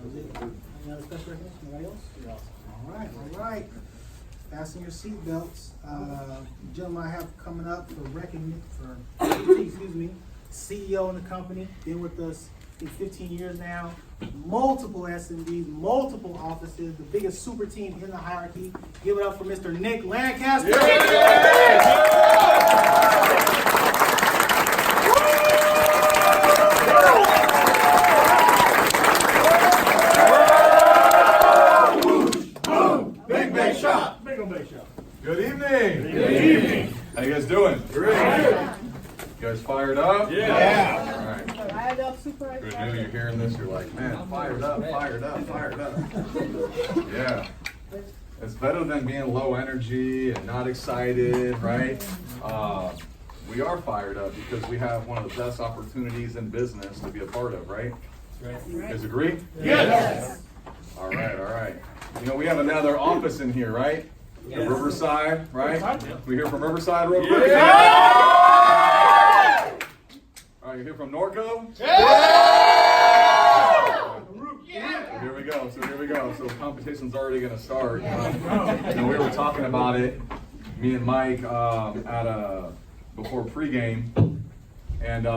Any other special recognition? Anybody else? You're awesome. All right. Fasten your seatbelts. Gentlemen, I have coming up for recognition CEO in the company, been with us in 15 years now, multiple SMDs, multiple offices, the biggest super team in the hierarchy. Give it up for Mr. Nick Lancaster. Good evening. Good evening. How you guys doing? Great. You guys fired up? Yeah. All right. Fired up, super Good excited. news. You're hearing this. You're like, man, fired up. Yeah. It's better than being low energy and not excited, right? We are fired up because we have one of the best opportunities in business to be a part of, right? You guys agree? Yes. All right. You know, we have another office in here, right? Yes. Riverside, right? We hear from Riverside real quick. Yeah. All right, you hear from Norco? Here we go. So competition's already going to start. We were talking about it, me and Mike, before pregame, and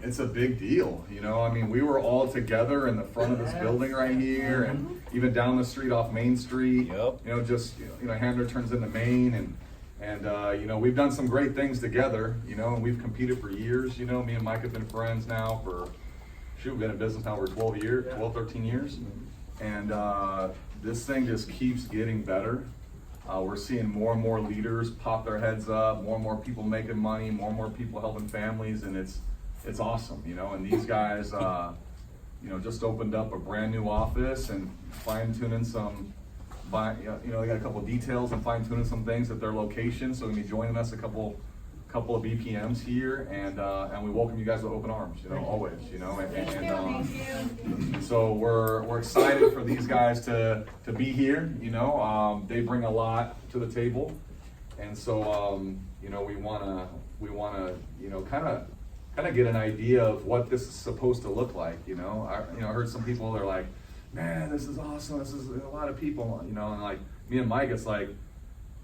it's a big deal, you know. I mean, we were all together in the front of this building right here, and even down the street off Main Street. Yep. You know, just Hamner turns into Main, and you know, we've done some great things together. You know, and we've competed for years. You know, me and Mike have been friends now for we've been in business now for 12, 13 years, and this thing just keeps getting better. We're seeing more and more leaders pop their heads up, more and more people making money, more and more people helping families, and it's awesome, you know. And these guys, you know, just opened up a brand new office and fine-tuning some, they got a couple of details and fine-tuning some things at their location. So they'll be joining us a couple of BPMs here, and we welcome you guys with open arms, you know, always, you know. And so we're excited for these guys to be here, you know. They bring a lot to the table, and so you know, we wanna you know, kind of get an idea of what this is supposed to look like, you know. I heard some people are like, man, this is awesome. This is a lot of people, you know. And like me and Mike, it's like,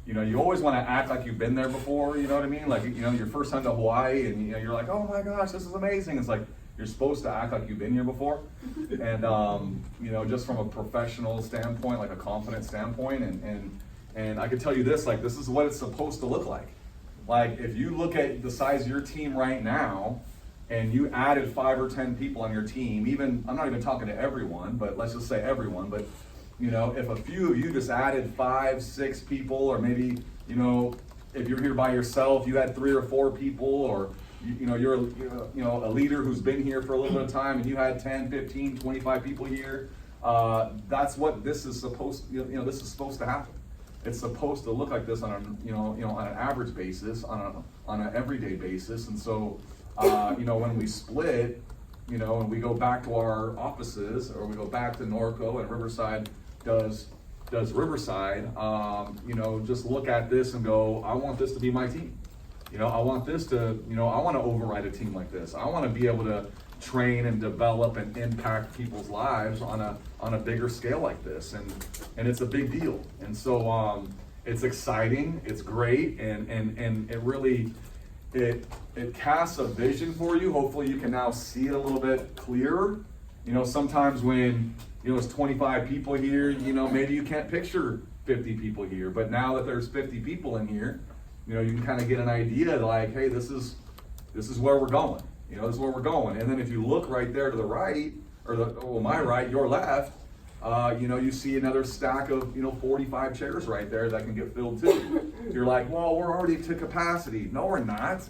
you know, you always want to act like you've been there before. You know what I mean? Like, you know, your first time to Hawaii, and you know, you're like, oh my gosh, this is amazing. It's like you're supposed to act like you've been here before, and you know, just from a professional standpoint, like a confident standpoint, and I can tell you this, like, this is what it's supposed to look like. Like, if you look at the size of your team right now, and you added 5 or 10 people on your team, even, I'm not even talking to everyone, but let's just say everyone, but you know, if a few of you just added 5, 6 people, or maybe, you know, if you're here by yourself, you had 3 or 4 people, or you know, you're a leader who's been here for a little bit of time, and you had 10, 15, 25 people here, that's what this is supposed, this is supposed to happen. It's supposed to look like this on on an average basis, on an everyday basis. And so, you know, when we split, you know, and we go back to our offices, or we go back to Norco, and Riverside does Riverside, you know, just look at this and go, I want this to be my team. You know, I want this to, you know, I want to override a team like this. I want to be able to train and develop and impact people's lives on a bigger scale like this, and it's a big deal. And so it's exciting, it's great, and it really it casts a vision for you. Hopefully you can now see it a little bit clearer. You know, sometimes when, you know, it's 25 people here, you know, maybe you can't picture 50 people here, but now that there's 50 people in here, you know, you can kind of get an idea, like, hey, this is where we're going. You know, this is where we're going. And then if you look right there to the right, or my right, your left, you know, you see another stack of, you know, 45 chairs right there that can get filled too. You're like, well, we're already to capacity. No, we're not.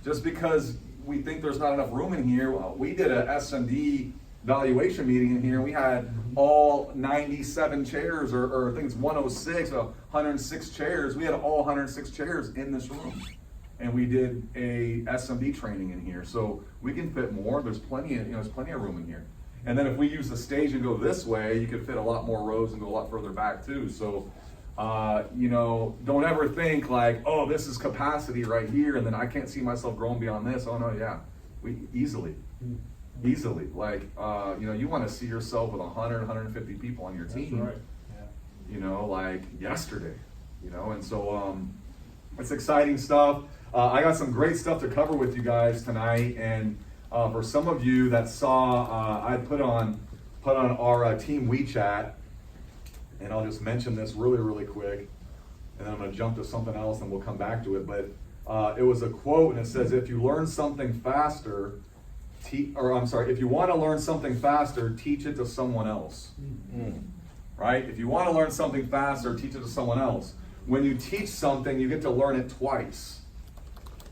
Just because we think there's not enough room in here, we did a SMD valuation meeting in here. We had all 97 chairs, or I think it's 106, 106 chairs. We had all 106 chairs in this room. And we did a SMD training in here. So we can fit more. There's plenty of room in here. And then if we use the stage and go this way, you could fit a lot more rows and go a lot further back too. So, you know, don't ever think like, oh, this is capacity right here, and then I can't see myself growing beyond this. Oh no, yeah, we easily. easily. Like, you want to see yourself with 100, 150 people on your team. That's right. Like yesterday, and so it's exciting stuff. I got some great stuff to cover with you guys tonight, and for some of you that saw, I put on our team WeChat, and I'll just mention this really quick, and then I'm going to jump to something else, and we'll come back to it. But it was a quote, and it says, "If you learn something faster, if you want to learn something faster, teach it to someone else." Right? If you want to learn something faster, teach it to someone else. When you teach something, you get to learn it twice.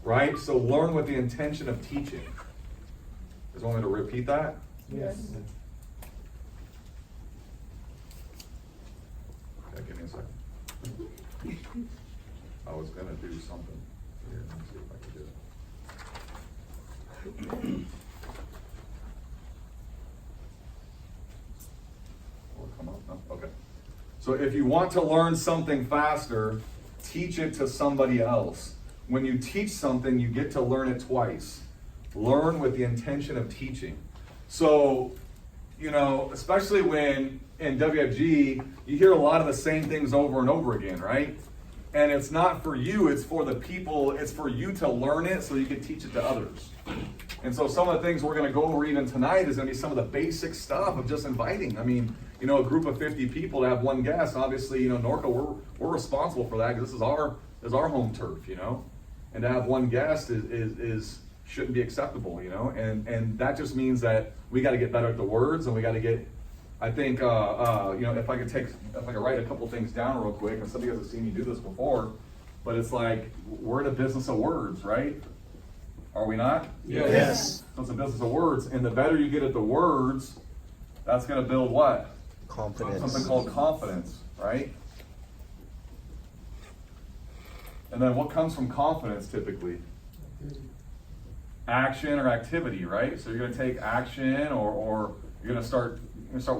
Right? So learn with the intention of teaching. Just want me to repeat that? Yes. Okay, give me a second. I was going to do something here. Let me see if I can do it. Will it come up? No? Okay. So if you want to learn something faster, teach it to somebody else. When you teach something, you get to learn it twice. Learn with the intention of teaching. So, especially when in WFG, you hear a lot of the same things over and over again, right? And it's not for you, it's for the people, it's for you to learn it so you can teach it to others. And so some of the things we're going to go over even tonight is going to be some of the basic stuff of just inviting. I mean, a group of 50 people to have one guest, obviously, Norco, we're responsible for that because this is our home turf, and to have one guest is shouldn't be acceptable, and that just means that we got to get better at the words, and we got to get, I think, if I could write a couple things down real quick, and some of you guys have seen me do this before, but it's like, we're in a business of words, right? Are we not? Yes. So it's a business of words, and the better you get at the words, that's going to build what? Confidence. Something called confidence, right? And then what comes from confidence typically? Action or activity, right? So you're going to take action, or you're going to start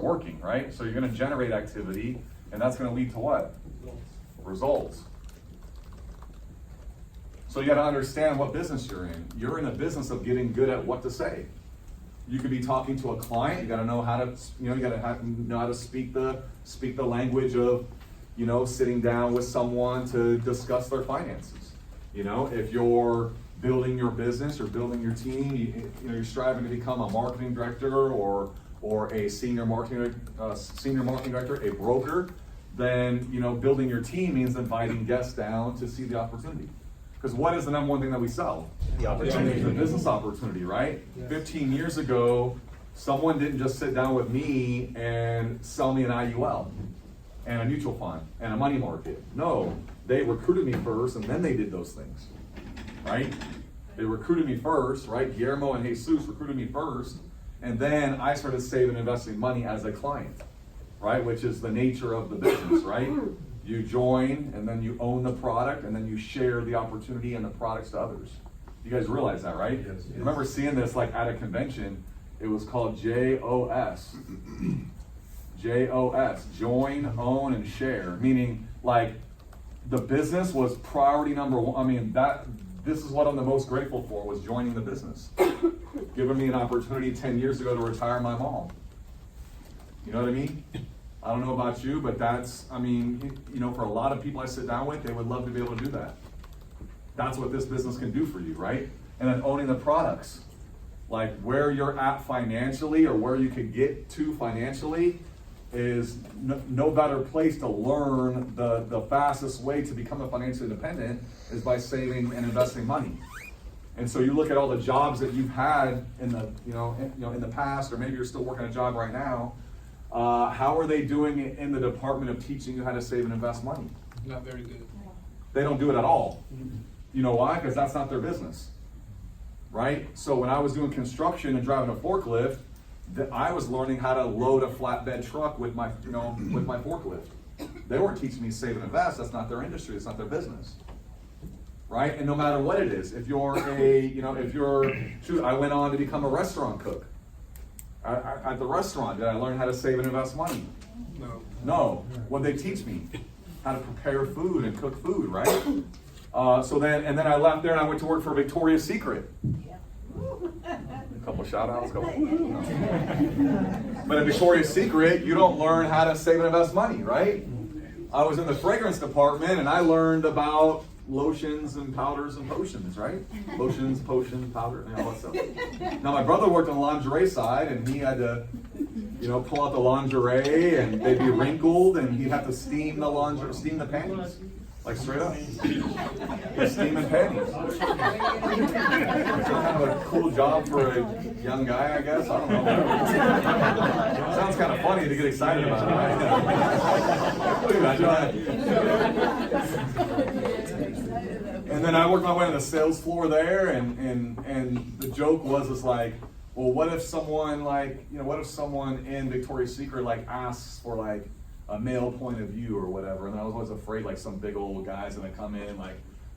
working, right? So you're going to generate activity, and that's going to lead to what? Results. So you got to understand what business you're in. You're in a business of getting good at what to say. You could be talking to a client. You got to know how to, know how to speak the language of, sitting down with someone to discuss their finances. If you're building your business or building your team, you're striving to become a marketing director or a senior marketing director, a broker, then building your team means inviting guests down to see the opportunity. Because what is the number one thing that we sell? The opportunity. The business opportunity, right? Yes. 15 years ago, someone didn't just sit down with me and sell me an IUL and a mutual fund and a money market. No, they recruited me first, and then they did those things, right? They recruited me first, right? Guillermo and Jesus recruited me first, and then I started saving and investing money as a client, right? Which is the nature of the business, right? You join, and then you own the product, and then you share the opportunity and the products to others. You guys realize that, right? Yes. I remember seeing this like at a convention. It was called JOS. JOS, join, own, and share. Meaning, like, the business was priority number one. I mean, this is what I'm the most grateful for, was joining the business. Giving me an opportunity 10 years ago to retire my mom. You know what I mean? I don't know about you, but that's, for a lot of people I sit down with, they would love to be able to do that. That's what this business can do for you, right? And then owning the products. Like, where you're at financially, or where you could get to financially, is no better place to learn the fastest way to become financially independent is by saving and investing money. And so you look at all the jobs that you've had in the past, or maybe you're still working a job right now. How are they doing it in the department of teaching you how to save and invest money? Not very good. They don't do it at all. You know why? Because that's not their business, right? So when I was doing construction and driving a forklift, I was learning how to load a flatbed truck with my forklift. They weren't teaching me to save and invest. That's not their industry. It's not their business, right? And no matter what it is, if you're I went on to become a restaurant cook. At the restaurant, did I learn how to save and invest money? No. What did they teach me? How to prepare food and cook food, right? So then I left there and I went to work for Victoria's Secret. A couple shout outs, couple. No. But in Victoria's Secret, you don't learn how to save and invest money, right? I was in the fragrance department and I learned about lotions and powders and potions, right? Lotions, potion, powder, and all that stuff. Now my brother worked on the lingerie side and he had to, pull out the lingerie and they'd be wrinkled and he'd have to steam the panties. Like straight up. Steaming panties. It's kind of a cool job for a young guy, I guess. I don't know. Sounds kind of funny to get excited about, right? What do you imagine? And then I worked my way on the sales floor there, and the joke was like, well, what if someone in Victoria's Secret asks for a male point of view or whatever, and I was always afraid some big old guy's gonna come in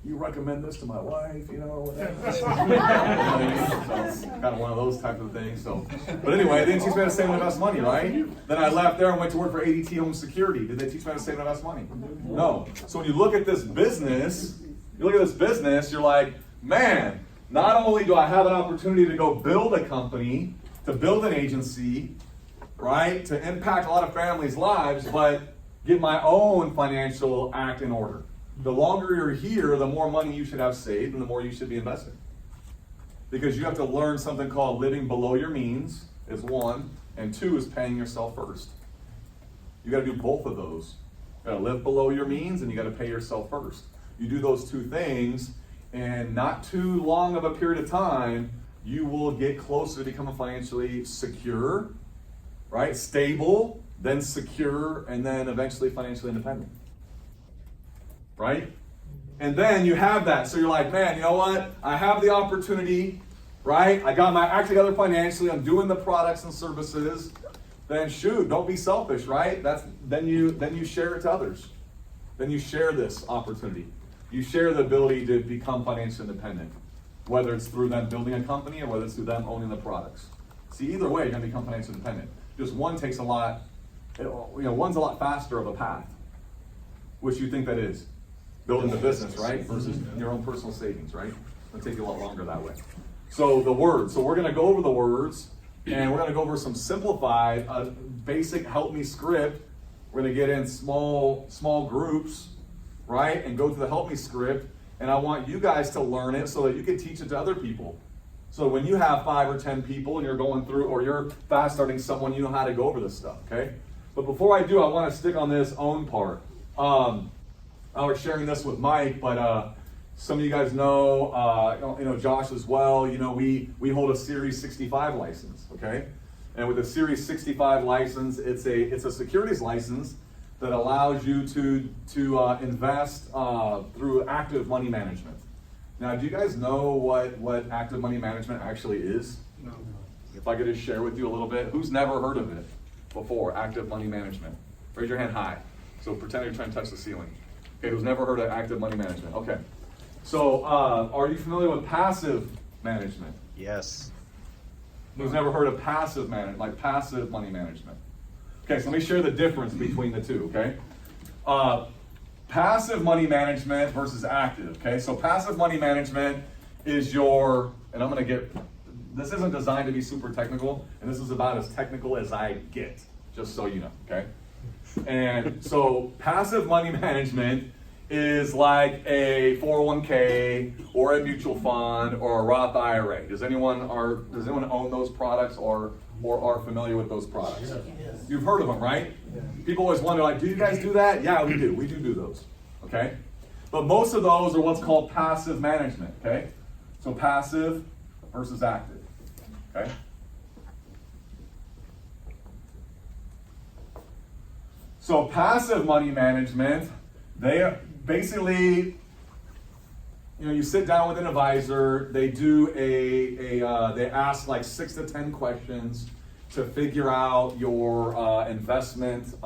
you recommend this to my wife, whatever. So, kind of one of those type of things. So, but anyway, they didn't teach me how to save and invest money, right? Then I left there and went to work for ADT Home Security. Did they teach me how to save and invest money? No. So when you look at this business, you're like, man, not only do I have an opportunity to go build a company, to build an agency, right, to impact a lot of families' lives, but get my own financial act in order. The longer you're here, the more money you should have saved and the more you should be investing. Because you have to learn something called living below your means is one, and two is paying yourself first. You got to do both of those. You got to live below your means and you got to pay yourself first. You do those two things, and not too long of a period of time, you will get closer to becoming financially secure, right? Stable, then secure, and then eventually financially independent. Right? And then you have that. So you're like, man, you know what? I have the opportunity, right? I got my act together financially. I'm doing the products and services. Then shoot, don't be selfish, right? Then you share it to others. Then you share this opportunity. You share the ability to become financially independent, whether it's through them building a company or whether it's through them owning the products. See, either way, you're going to become financially independent. Just one takes one's a lot faster of a path, which you think that is. Building the business, right? Versus your own personal savings, right? It'll take you a lot longer that way. So the words. So we're going to go over the words, and we're going to go over some simplified, basic help me script. We're going to get in small groups, right? And go through the help me script. And I want you guys to learn it so that you can teach it to other people. So when you have 5 or 10 people and you're going through, or you're fast starting someone, you know how to go over this stuff, okay? But before I do, I want to stick on this own part. I was sharing this with Mike, but some of you guys know, Josh as well. We hold a Series 65 license, okay? And with a Series 65 license, it's a securities license that allows you to invest through active money management. Now, do you guys know what active money management actually is? No. If I could just share with you a little bit. Who's never heard of it before, active money management? Raise your hand high. So pretend you're trying to touch the ceiling. Okay, who's never heard of active money management? Okay. So are you familiar with passive management? Yes. Who's never heard of passive money management? Okay, so let me share the difference between the two, okay? Passive money management versus active, okay? So passive money management is this isn't designed to be super technical, and this is about as technical as I get, just so you know, okay? And so passive money management is like a 401k or a mutual fund or a Roth IRA. Does anyone own those products or are familiar with those products? Yes. You've heard of them, right? Yeah. People always wonder, do you guys do that? Yeah, we do. We do those, okay? But most of those are what's called passive management, okay? So passive versus active, okay? So passive money management, they basically, you sit down with an advisor, they do they ask 6 to 10 questions to figure out your investment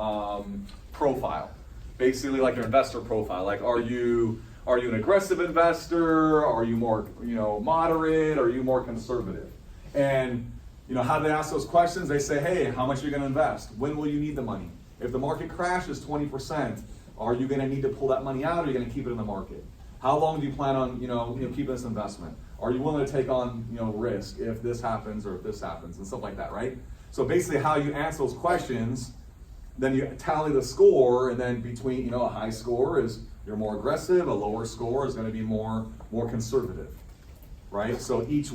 profile. Basically like your investor profile. Like, are you an aggressive investor? Are you more, moderate? Are you more conservative? And, how do they ask those questions? They say, hey, how much are you going to invest? When will you need the money? If the market crashes 20%, are you going to need to pull that money out, or are you going to keep it in the market? How long do you plan on, keeping this investment? Are you willing to take on, risk if this happens or if this happens and stuff like that, right? So basically how you answer those questions, then you tally the score, and then between, a high score is you're more aggressive, a lower score is gonna be more conservative, right? So each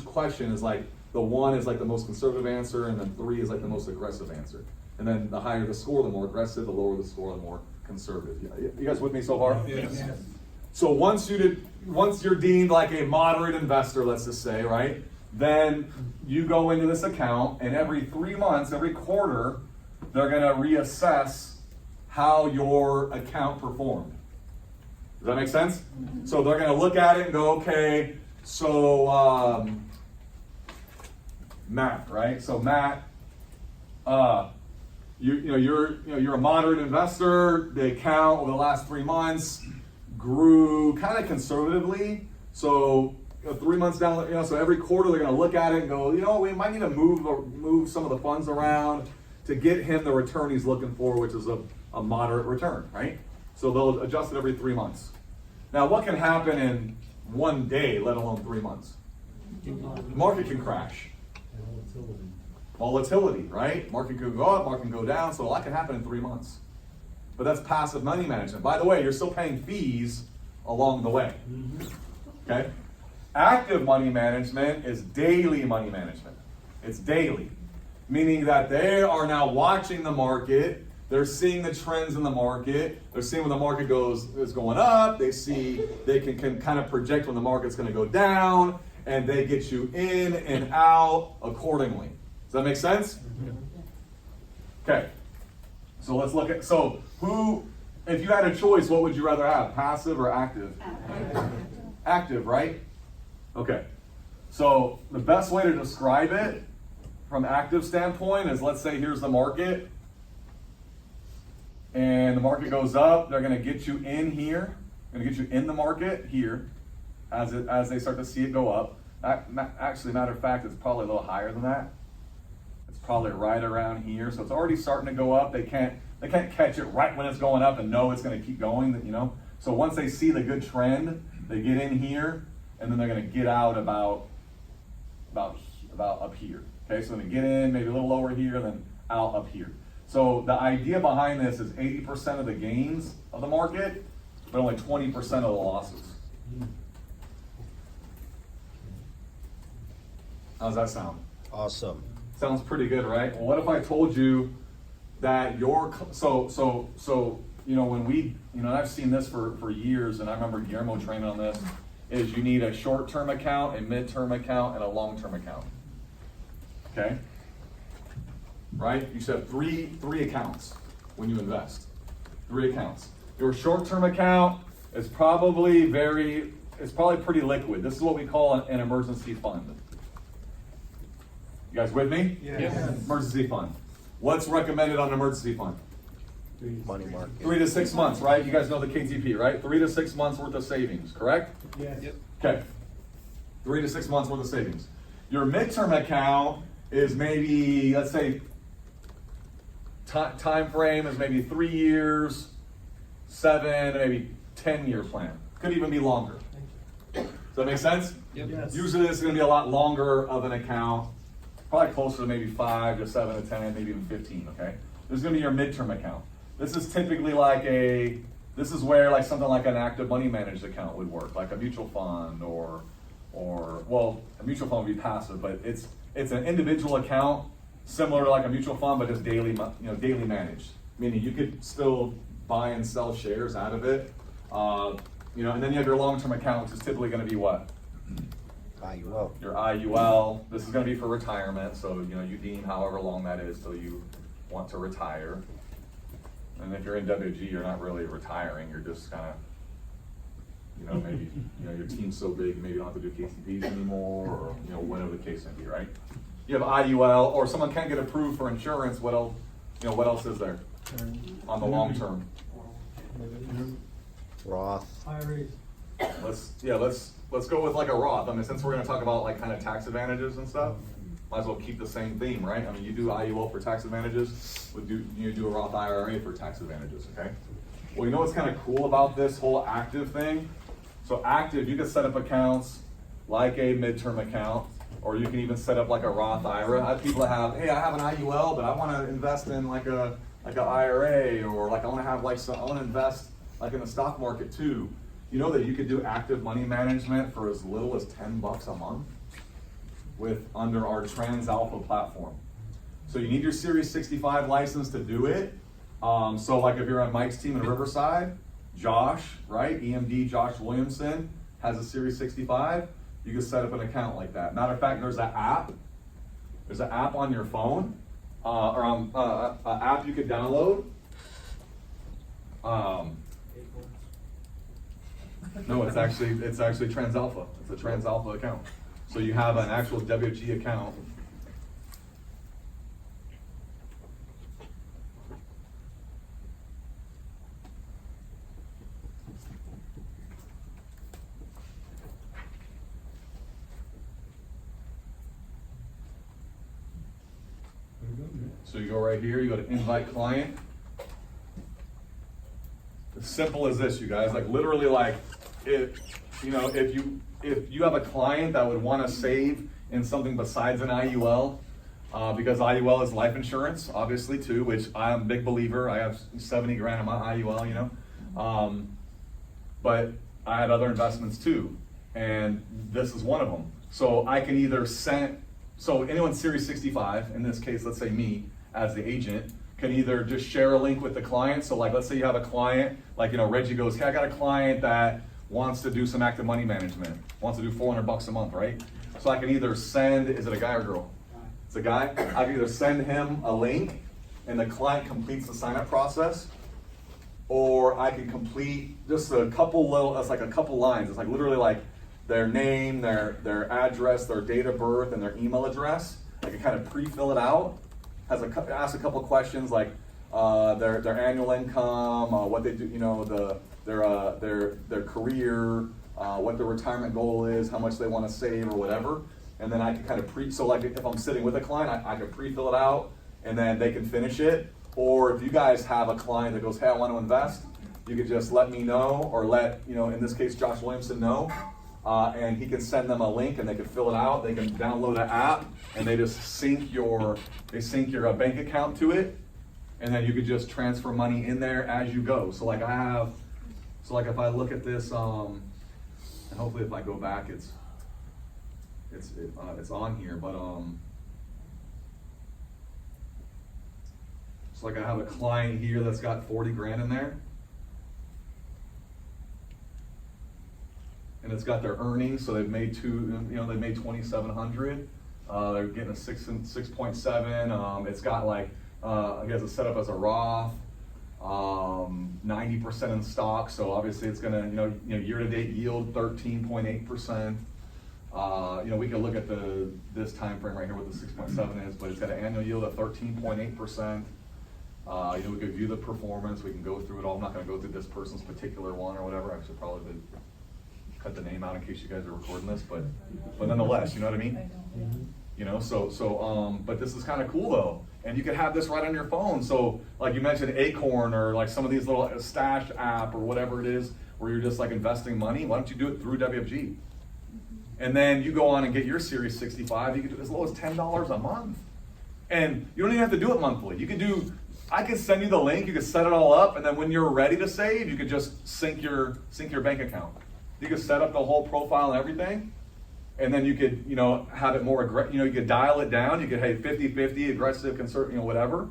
question is like, the 1 is like the most conservative answer, and then 3 is like the most aggressive answer. And then the higher the score, the more aggressive, the lower the score, the more conservative. You guys with me so far? Yes. So once you're deemed like a moderate investor, let's just say, right? Then you go into this account, and every 3 months, every quarter, they're gonna reassess how your account performed. Does that make sense? So they're gonna look at it and go, okay, so Matt, right? So Matt, you're a moderate investor. The account over the last 3 months grew kind of conservatively. So 3 months down, so every quarter they're going to look at it and go, we might need to move some of the funds around to get him the return he's looking for, which is a moderate return, right? So they'll adjust it every 3 months. Now, what can happen in 1 day, let alone 3 months? The market can crash. Volatility, right? Market could go up, market can go down, so a lot can happen in 3 months. But that's passive money management. By the way, you're still paying fees along the way. Okay? Active money management is daily money management. It's daily, meaning that they are now watching the market. They're seeing the trends in the market. They're seeing when the market is going up. They can kind of project when the market's going to go down, and they get you in and out accordingly. Does that make sense? Okay. So let's look at, if you had a choice, what would you rather have, passive or active? Active, right? Okay. So the best way to describe it from active standpoint is, let's say here's the market, and the market goes up. They're going to get you in here, going to get you in the market here as they start to see it go up. Actually, matter of fact, it's probably a little higher than that. It's probably right around here, so it's already starting to go up. They can't catch it right when it's going up and know it's going to keep going. So once they see the good trend, they get in here, and then they're going to get out about up here. Okay, so they get in maybe a little lower here, then out up here. So the idea behind this is 80% of the gains of the market, but only 20% of the losses. How's that sound? Awesome. Sounds pretty good, right? Well, what if I told you that when we, I've seen this for years, and I remember Guillermo training on this, is you need a short-term account, a mid-term account, and a long-term account. Okay? Right? You should have three accounts when you invest. 3 accounts. Your short-term account is probably pretty liquid. This is what we call an emergency fund. You guys with me? Yes. Emergency fund. What's recommended on an emergency fund? Money market. 3 to 6 months, right? You guys know the KTP, right? 3 to 6 months worth of savings, correct? Yes. Yep. Okay. 3 to 6 months worth of savings. Your midterm account is maybe, let's say, time frame is maybe 3 years, 7, maybe 10-year plan. Could even be longer. Does that make sense? Yep. Yes. Usually this is going to be a lot longer of an account, probably closer to maybe 5 to 7 to 10, maybe even 15, okay? This is going to be your midterm account. This is typically this is where something like an active money managed account would work, like a mutual fund or a mutual fund would be passive, but it's an individual account similar to like a mutual fund, but it's daily managed, meaning you could still buy and sell shares out of it. And then you have your long-term account, which is typically going to be what? IUL. Your IUL. This is going to be for retirement, so you deem however long that is till you want to retire. And if you're in WG, you're not really retiring. You're just kind of, maybe your team's so big, maybe you don't have to do KCPs anymore, or whatever the case may be, right? You have IUL, or someone can't get approved for insurance. What else? What else is there on the long term? Roth. IRAs. Let's go with like a Roth. I mean, since we're going to talk about like kind of tax advantages and stuff, might as well keep the same theme, right? I mean, you do IUL for tax advantages, you do a Roth IRA for tax advantages, okay? Well, you know what's kind of cool about this whole active thing? So active, you can set up accounts like a midterm account, or you can even set up like a Roth IRA. I have people that have, hey, I have an IUL, but I want to invest in like an IRA, or like I want to have like I want to invest like in the stock market too. You know that you could do active money management for as little as $10 a month under our TransAlpha platform. So you need your Series 65 license to do it. So like if you're on Mike's team in Riverside, Josh, right? EMD Josh Williamson has a Series 65. You can set up an account like that. Matter of fact, there's an app. There's an app on your phone, or an app you could download. No, it's actually TransAlpha. It's a TransAlpha account. So you have an actual WFG account. So you go right here, you go to invite client. As simple as this, you guys. Like literally, like if you have a client that would want to save in something besides an IUL, because IUL is life insurance, obviously too, which I'm a big believer. I have 70 grand in my IUL, but I had other investments too, and this is one of them. So I can either so anyone Series 65, in this case, let's say me as the agent, can either just share a link with the client. So like, let's say you have a client, like, Reggie goes, hey, I got a client that wants to do some active money management, wants to do $400 a month, right? So I can either send, is it a guy or girl? It's a guy. I can either send him a link and the client completes the sign up process, or I can complete just a couple lines. It's like literally like their name, their address, their date of birth, and their email address. I can kind of pre-fill it out. Ask a couple questions like their annual income, what they do, their career, what their retirement goal is, how much they want to save or whatever. And then I can kind of so like if I'm sitting with a client, I can pre-fill it out and then they can finish it. Or if you guys have a client that goes, hey, I want to invest, you could just let me know, or let, in this case, Josh Williamson know. And he can send them a link and they can fill it out. They can download an app and they just sync your bank account to it. And then you could just transfer money in there as you go. So like if I look at this, and hopefully if I go back, it's on here, but so like I have a client here that's got 40 grand in there. And it's got their earnings, so they've made they made 2,700. They're getting a 6.7. It's got like I guess it's set up as a Roth, 90% in stock. So obviously it's gonna year-to-date yield 13.8%. We can look at this time frame right here what the 6.7 is, but it's got an annual yield of 13.8%. We could view the performance. We can go through it all. I'm not going to go through this person's particular one or whatever. I should probably cut the name out in case you guys are recording this, but nonetheless, you know what I mean? But this is kind of cool though, and you can have this right on your phone. So like you mentioned Acorn, or like some of these little Stash app or whatever it is, where you're just like investing money. Why don't you do it through WFG? And then you go on and get your Series 65. You can do as low as $10 a month, and you don't even have to do it monthly. I can send you the link. You can set it all up, and then when you're ready to save, you can just sync your bank account. You could set up the whole profile and everything, and then you could, have it more aggressive. You could dial it down. You could, hey, 50-50, aggressive, conservative, whatever.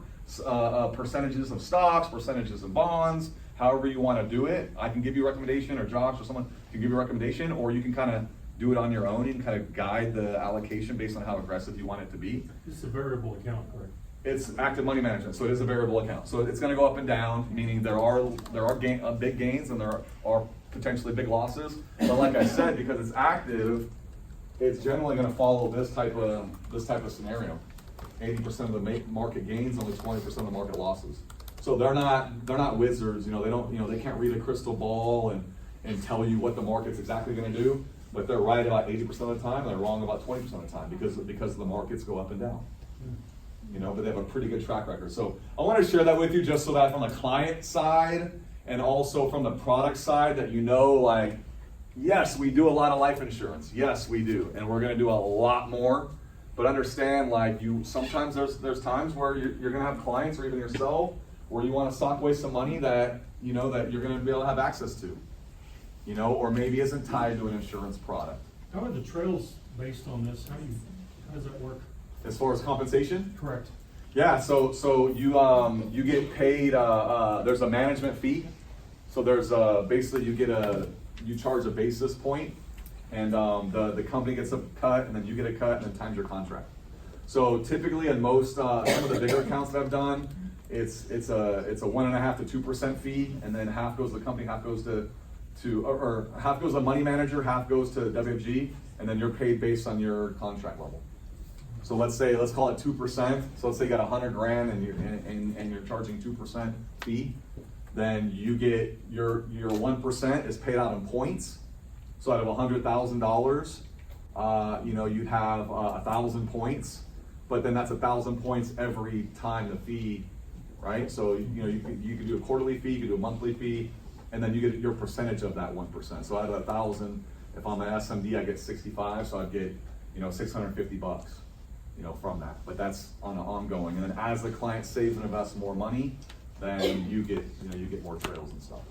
Percentages of stocks, percentages of bonds, however you want to do it. I can give you a recommendation, or Josh or someone can give you a recommendation, or you can kind of do it on your own. You can kind of guide the allocation based on how aggressive you want it to be. It's a variable account, correct? It's active money management, so it is a variable account. So it's going to go up and down, meaning there are big gains and there are potentially big losses. But like I said, because it's active, it's generally going to follow this type of scenario. 80% of the market gains, only 20% of the market losses. So they're not wizards. They can't read a crystal ball and tell you what the market's exactly going to do. But they're right about 80% of the time, and they're wrong about 20% of the time because the markets go up and down. But they have a pretty good track record. So I want to share that with you just so that from the client side and also from the product side that Yes, we do a lot of life insurance. Yes, we do, and we're gonna do a lot more. But understand, like sometimes there's times where you're gonna have clients or even yourself where you want to sock away some money that that you're gonna be able to have access to, or maybe isn't tied to an insurance product. How are the trails based on this? How does that work? As far as compensation? Correct. Yeah, so you get paid. There's a management fee. So there's basically you charge a basis point, and the company gets a cut, and then you get a cut, and then times your contract. So typically, in most some of the bigger accounts that I've done, it's a 1.5% to 2% fee, and then half goes to the company, half goes or half goes to the money manager, half goes to WFG, and then you're paid based on your contract level. So let's call it 2%. So let's say you got $100,000 and you're charging 2% fee. Then you get your 1% is paid out in points. So out of $100,000, you'd have 1,000 points. But then that's 1,000 points every time the fee, right? So you could do a quarterly fee, you could do a monthly fee, and then you get your percentage of that 1%. So out of 1,000, if I'm an SMD, I get 65, so I'd get $650. From that, but that's on an ongoing. And then as the client saves and invests more money, then you get more trails and stuff.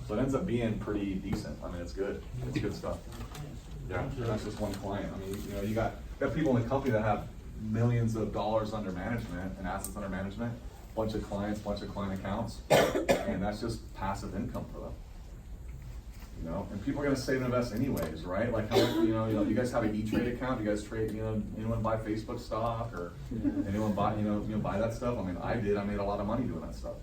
So it ends up being pretty decent. I mean, it's good. It's good stuff. Yeah, that's just one client. I mean, you got people in the company that have millions of dollars under management and assets under management, bunch of clients, bunch of client accounts, and that's just passive income for them. And people are gonna save and invest anyways, right? Like how you guys have an E-Trade account. You guys trade, anyone buy Facebook stock or anyone buy buy that stuff? I mean, I did. I made a lot of money doing that stuff.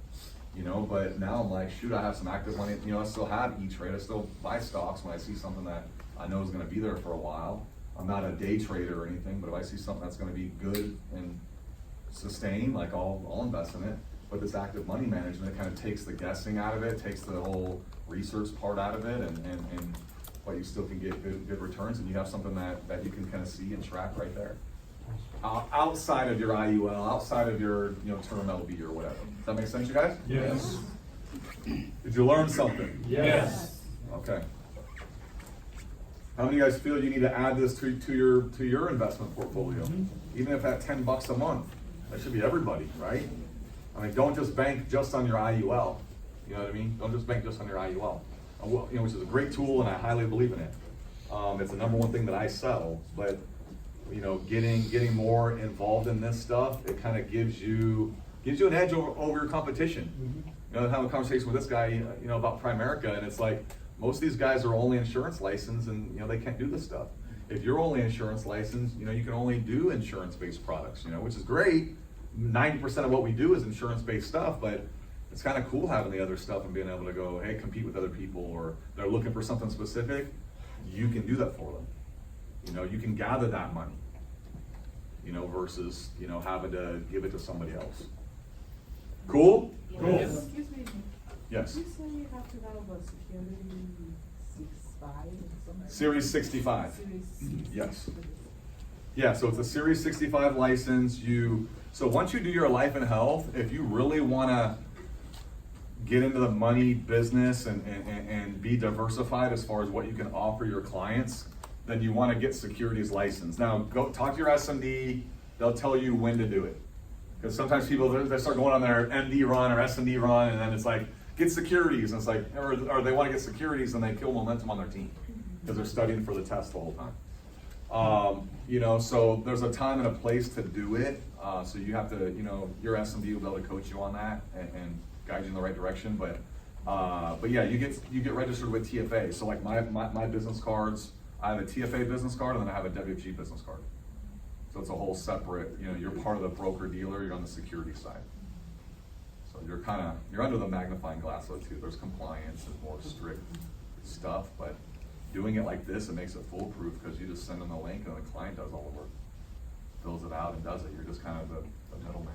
But now I'm like, shoot, I have some active money. I still have E-Trade. I still buy stocks when I see something that I know is gonna be there for a while. I'm not a day trader or anything, but if I see something that's gonna be good and sustained, like I'll invest in it. But this active money management kind of takes the guessing out of it, takes the whole research part out of it, but you still can get good returns, and you have something that you can kind of see and track right there. Outside of your IUL, outside of your term LB or whatever. Does that make sense, you guys? Yes. Did you learn something? Yes. Okay. How many of you guys feel you need to add this to your investment portfolio? Even if at $10 a month, that should be everybody, right? I mean, don't just bank just on your IUL. You know what I mean? Don't just bank just on your IUL. Which is a great tool, and I highly believe in it. It's the number one thing that I sell. But getting more involved in this stuff, it kind of gives you an edge over your competition. I have a conversation with this guy, about Primerica, and it's like most of these guys are only insurance licensed, and they can't do this stuff. If you're only insurance licensed, you can only do insurance-based products, which is great. 90% of what we do is insurance-based stuff, but it's kind of cool having the other stuff and being able to go, hey, compete with other people, or they're looking for something specific. You can do that for them. You can gather that money, versus, having to give it to somebody else. Cool? Cool. Excuse me. Yes. You say you have to have a security 65 or something? Series 65. Series Yes. Yeah, so it's a Series 65 license. So once you do your life and health, if you really want to get into the money business and be diversified as far as what you can offer your clients, then you want to get securities license. Now, go talk to your SMD. They'll tell you when to do it. Because sometimes people, they start going on their MD run or SMD run, and then it's like, get securities. And it's like, or they want to get securities and they kill momentum on their team because they're studying for the test the whole time. So there's a time and a place to do it. So you have to, your SMD will be able to coach you on that and guide you in the right direction. But yeah, you get registered with TFA. So like my business cards, I have a TFA business card and then I have a WFG business card. So it's a whole separate, you're part of the broker dealer, you're on the security side. So you're under the magnifying glass though too. There's compliance and more strict stuff, but doing it like this, it makes it foolproof because you just send them the link and the client does all the work, fills it out and does it. You're just kind of the middleman,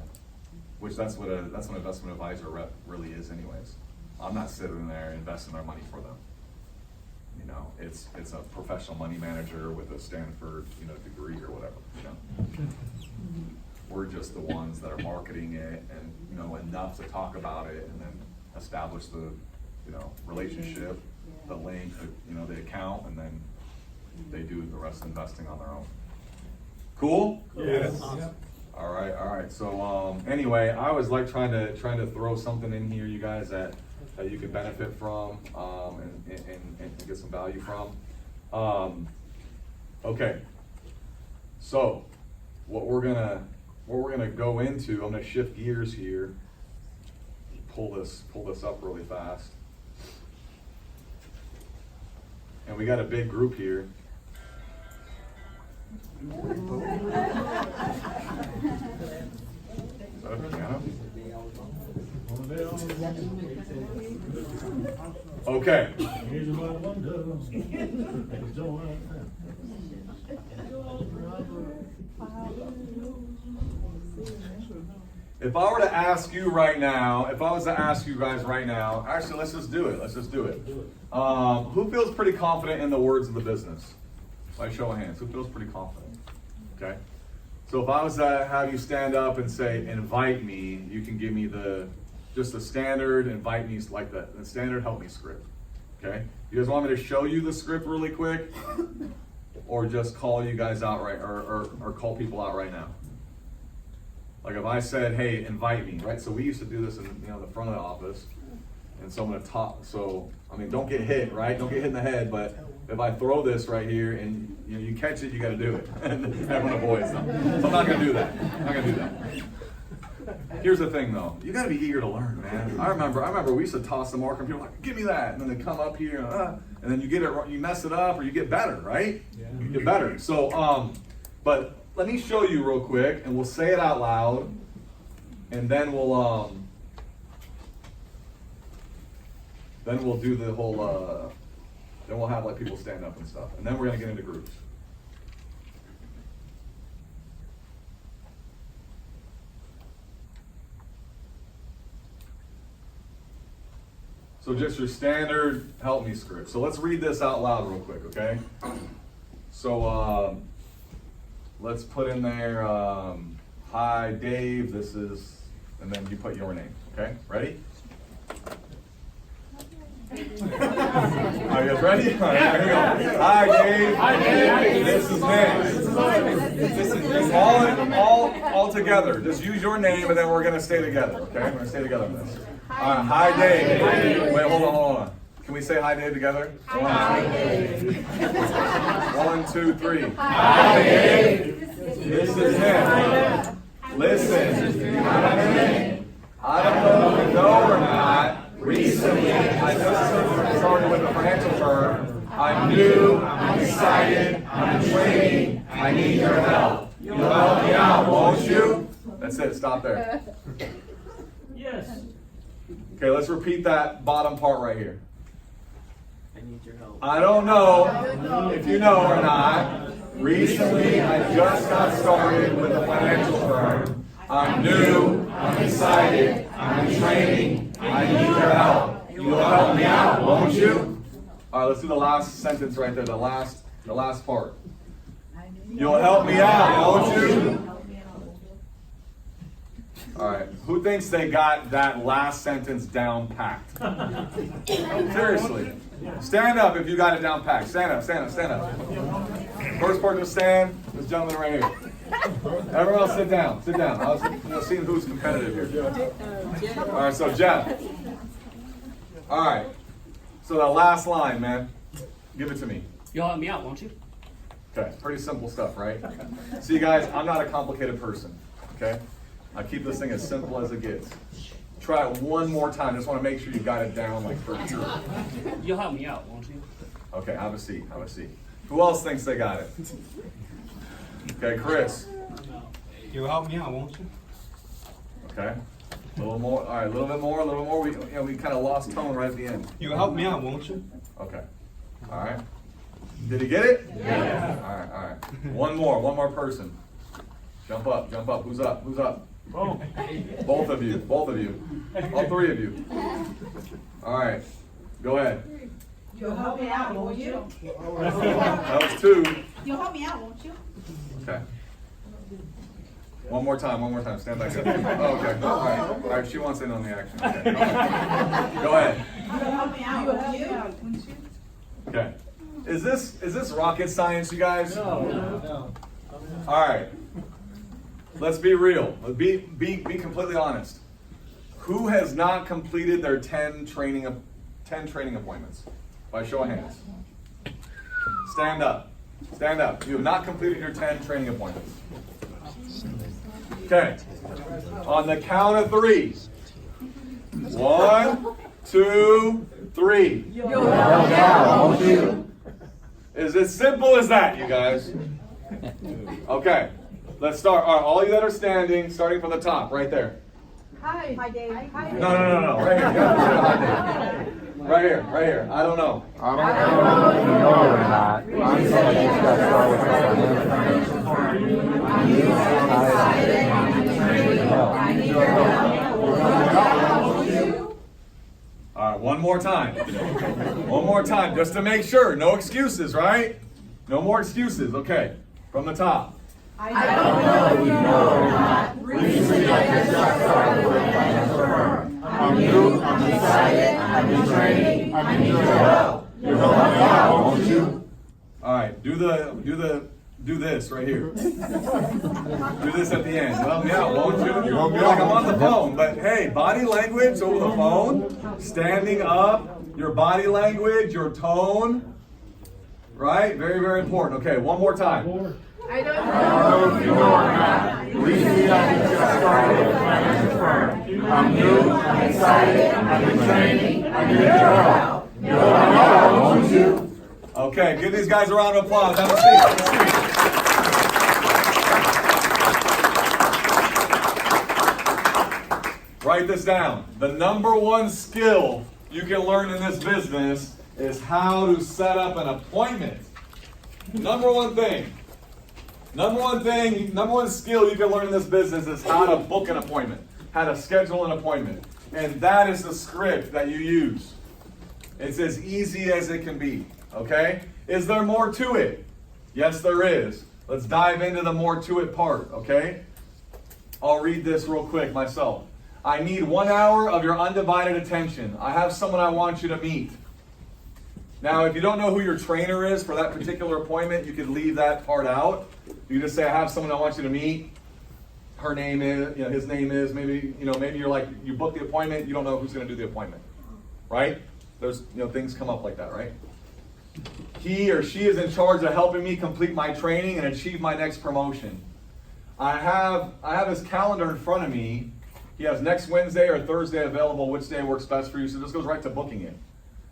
which that's what an investment advisor rep really is anyways. I'm not sitting there investing our money for them. It's a professional money manager with a Stanford, degree or whatever, We're just the ones that are marketing it and, enough to talk about it and then establish the, relationship the link, you know, the account, and then they do the rest of the investing on their own. Cool? Yes. All right. So anyway, I always like trying to throw something in here, you guys, that you can benefit from and get some value from. Okay. So what we're gonna go into, I'm gonna shift gears here. Pull this up really fast. And we got a big group here. Is that a piano? Okay. Here's about one does. If I were to ask you right now, if I was to ask you guys right now, actually, let's just do it. Who feels pretty confident in the words of the business? By show of hands, who feels pretty confident? Okay. So if I was to have you stand up and say, invite me, you can give me just the standard invite me, like the standard help me script. Okay. You guys want me to show you the script really quick? Or just call you guys out right, or call people out right now? Like if I said, hey, invite me, right? So we used to do this in the front of the office. And so I'm gonna talk, don't get hit, right? Don't get hit in the head, but if I throw this right here and you catch it, you gotta do it. And everyone avoids them. So I'm not gonna do that. Here's the thing though, you gotta be eager to learn, man. I remember we used to toss the marker and people were like, give me that. And then they come up here, and then you get it, you mess it up or you get better, right? Yeah. You get better. So, but let me show you real quick and we'll say it out loud and then we'll do the whole, then we'll have like people stand up and stuff. And then we're gonna get into groups. So just your standard help me script. So let's read this out loud real quick, okay? So let's put in there, hi Dave, this is, and then you put your name, okay? Ready? Are you guys ready? All right, here we go. Hi Dave. Hi Dave. This is Nick. All together. Just use your name and then we're gonna stay together. Okay? We're gonna stay together on this. Hi Dave. Hi Dave. Wait, hold on. Can we say hi Dave together? Hi Dave. 1, 2, 3. Hi Dave. This is Nick. Listen, you got a name. I don't know if you know or not. Recently, I just started with a financial firm. I'm new, I'm excited, I'm in training, I need your help. You'll help me out, won't you? That's it, stop there. Yes. Okay, let's repeat that bottom part right here. I need your help. I don't know if you know or not. Recently, I just got started with a financial firm. I'm new, I'm excited, I'm in training, I need your help. You'll help me out, won't you? All right, let's do the last sentence right there, the last part. You'll help me out, won't you? All right, who thinks they got that last sentence down packed? Seriously. Stand up if you got it down packed. Stand up. First person to stand, this gentleman right here. Everyone else sit down. I was seeing who's competitive here. All right, so Jeff. All right, so that last line, man, give it to me. You'll help me out, won't you? Okay, pretty simple stuff, right? See, guys, I'm not a complicated person, okay? I keep this thing as simple as it gets. Try it one more time. Just want to make sure you got it down like for sure. You'll help me out, won't you? Okay, have a seat. Who else thinks they got it? Okay, Chris. You'll help me out, won't you? Okay. A little more. All right, a little bit more. We kind of lost tone right at the end. You'll help me out, won't you? Okay. All right. Did he get it? Yeah. All right. One more person. Jump up. Who's up? Oh. Both of you. All three of you. All right. Go ahead. You'll help me out, won't you? That was 2. You'll help me out, won't you? Okay. One more time, stand back up. Oh, okay, all right, she wants in on the action, okay. Go ahead. Okay, is this rocket science, you guys? No. All right, let's be real, be completely honest. Who has not completed their 10 training appointments? By show of hands. Stand up. You have not completed your 10 training appointments. Okay. On the count of 3. 1, 2, 3. Is as simple as that, you guys? Okay. Let's start. All right, all you that are standing, starting from the top, right there. Hi, Dave. Hi. No. Right here. You gotta put it on there. Right here. I don't know. I don't know if you know or not. I'm saying it's got to start with All right, one more time. One more time, just to make sure. No excuses, right? No more excuses. Okay, from the top. I don't know if you know or not. Recently, I just got started with my firm. I'm new, I'm excited, I'm in training, I need your help. You'll help me out, won't you? All right, do this right here. Do this at the end. You'll help me out, won't you? You're like, I'm on the phone, but hey, body language over the phone, standing up, your body language, your tone, right? Very, very important. Okay, one more time. I don't know if you know or not. Recently, I just got started with my firm. I'm new, I'm excited, I'm in training, I need your help. You'll help me out, won't you? Okay, give these guys a round of applause. Have a seat. Write this down. The number one skill you can learn in this business is how to set up an appointment. Number one skill you can learn in this business is how to book an appointment, how to schedule an appointment. And that is the script that you use. It's as easy as it can be, okay? Is there more to it? Yes, there is. Let's dive into the more to it part, okay? I'll read this real quick myself. I need 1 hour of your undivided attention. I have someone I want you to meet. Now, if you don't know who your trainer is for that particular appointment, you could leave that part out. You just say, I have someone I want you to meet. Her name is, his name is, maybe you're like, you book the appointment, you don't know who's going to do the appointment, right? There's, things come up like that, right? He or she is in charge of helping me complete my training and achieve my next promotion. I have his calendar in front of me. He has next Wednesday or Thursday available. Which day works best for you? So this goes right to booking it.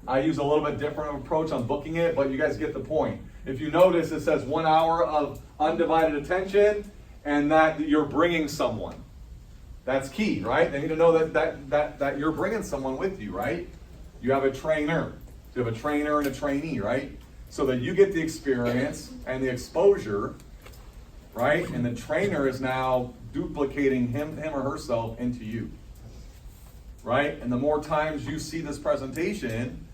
I use a little bit different approach on booking it, but you guys get the point. If you notice, it says 1 hour of undivided attention and that you're bringing someone. That's key, right? They need to know that you're bringing someone with you, right? You have a trainer. You have a trainer and a trainee, right? So that you get the experience and the exposure, right? And the trainer is now duplicating him or herself into you, right? And the more times you see this presentation,